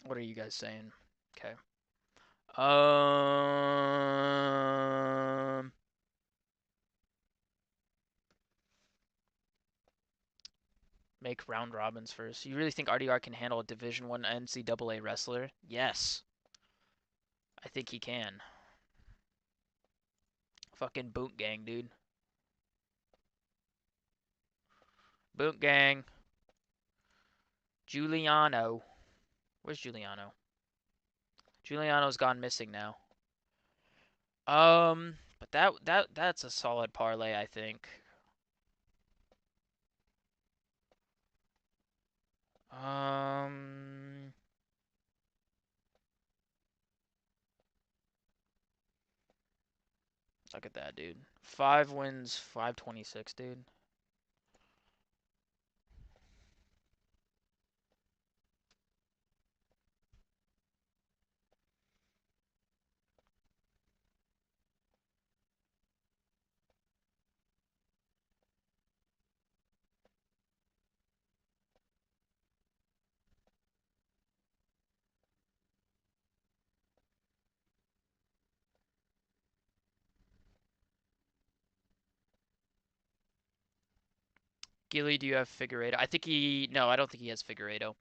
What are you guys saying? Okay. Make round robins first. You really think RDR can handle a Division One NCAA wrestler? Yes, I think he can. Fucking Boot Gang, dude. Boot Gang. Giuliano. Where's Giuliano? Giuliano's gone missing now. But that's a solid parlay, I think. Um, Look at that, dude. 5 wins, 526, dude. Gilly, do you have Figueiredo? I think he... No, I don't think he has Figueiredo.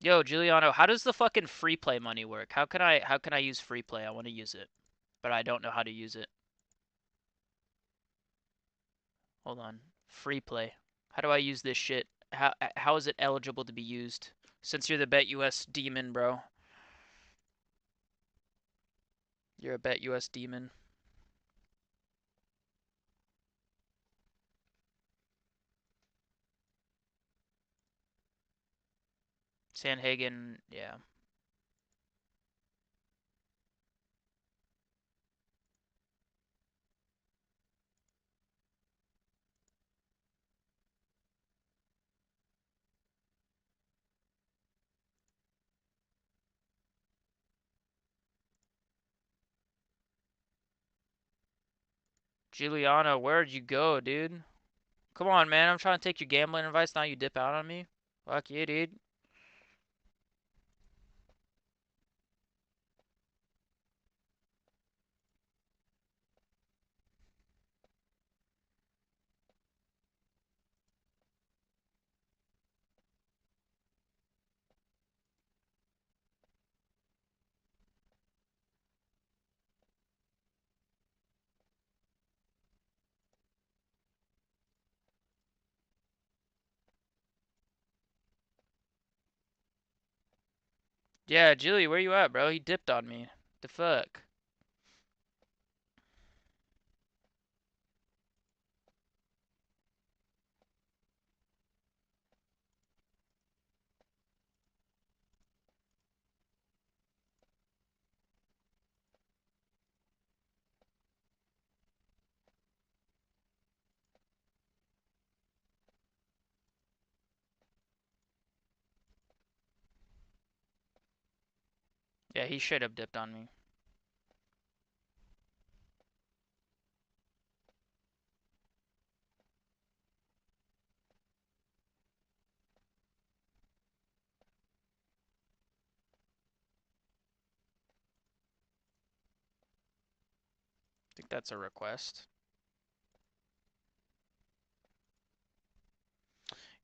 Yo, Giuliano, how does the fucking free play money work? How can I use free play? I want to use it, but I don't know how to use it. Hold on. Free play. How do I use this shit? How is it eligible to be used? Since you're the BetUS demon, bro. You're a BetUS demon. Sandhagen, yeah. Giuliano, where'd you go, dude? Come on, man. I'm trying to take your gambling advice. Now you dip out on me? Fuck you, dude. Yeah, Gilly, where you at, bro? He dipped on me. The fuck? Yeah, he should have dipped on me. think that's a request.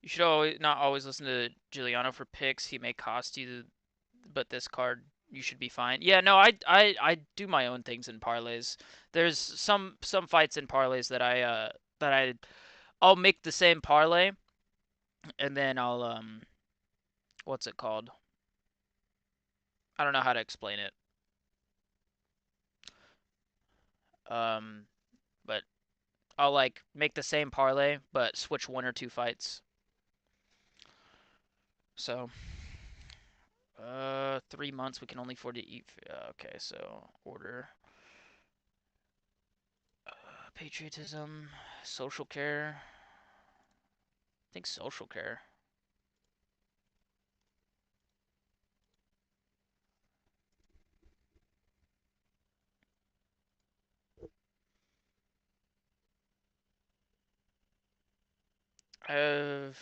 You should always not always listen to Giuliano for picks. He may cost you, but this card you should be fine. Yeah, no, I do my own things in parlays. There's some fights in parlays that I'll make the same parlay and then I'll what's it called? I don't know how to explain it. Um, but I'll like make the same parlay but switch one or two fights. So 3 months we can only afford to eat. Okay, so order patriotism, social care. I think social care. I have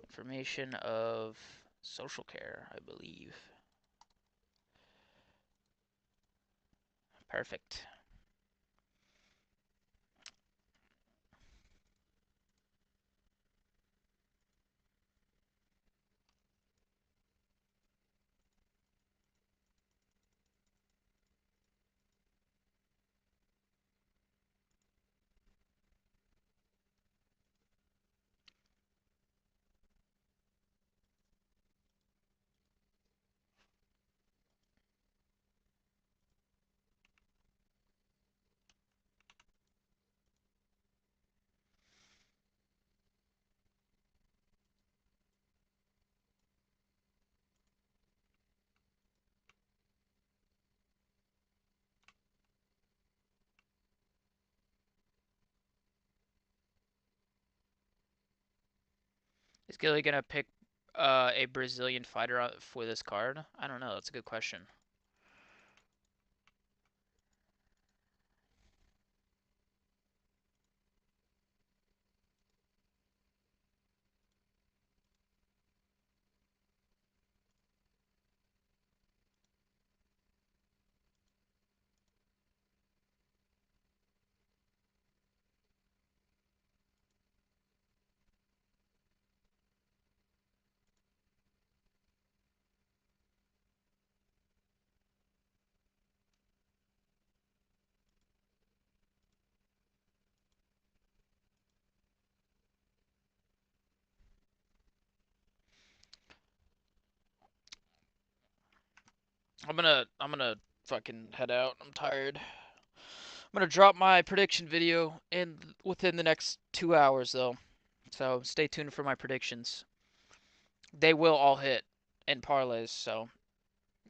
information of social care, I believe. Perfect. Is Gilly gonna pick a Brazilian fighter for this card? I don't know. That's a good question. I'm gonna fucking head out. I'm tired. I'm gonna drop my prediction video in within the next 2 hours though. So stay tuned for my predictions. They will all hit in parlays, so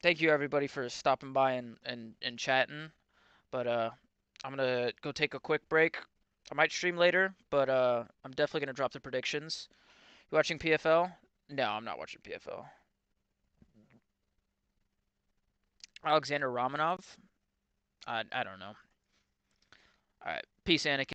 thank you everybody for stopping by and chatting. But I'm gonna go take a quick break. I might stream later, but I'm definitely gonna drop the predictions. You watching PFL? No, I'm not watching PFL. Alexander Romanov? I don't know. All right, peace, Anakin.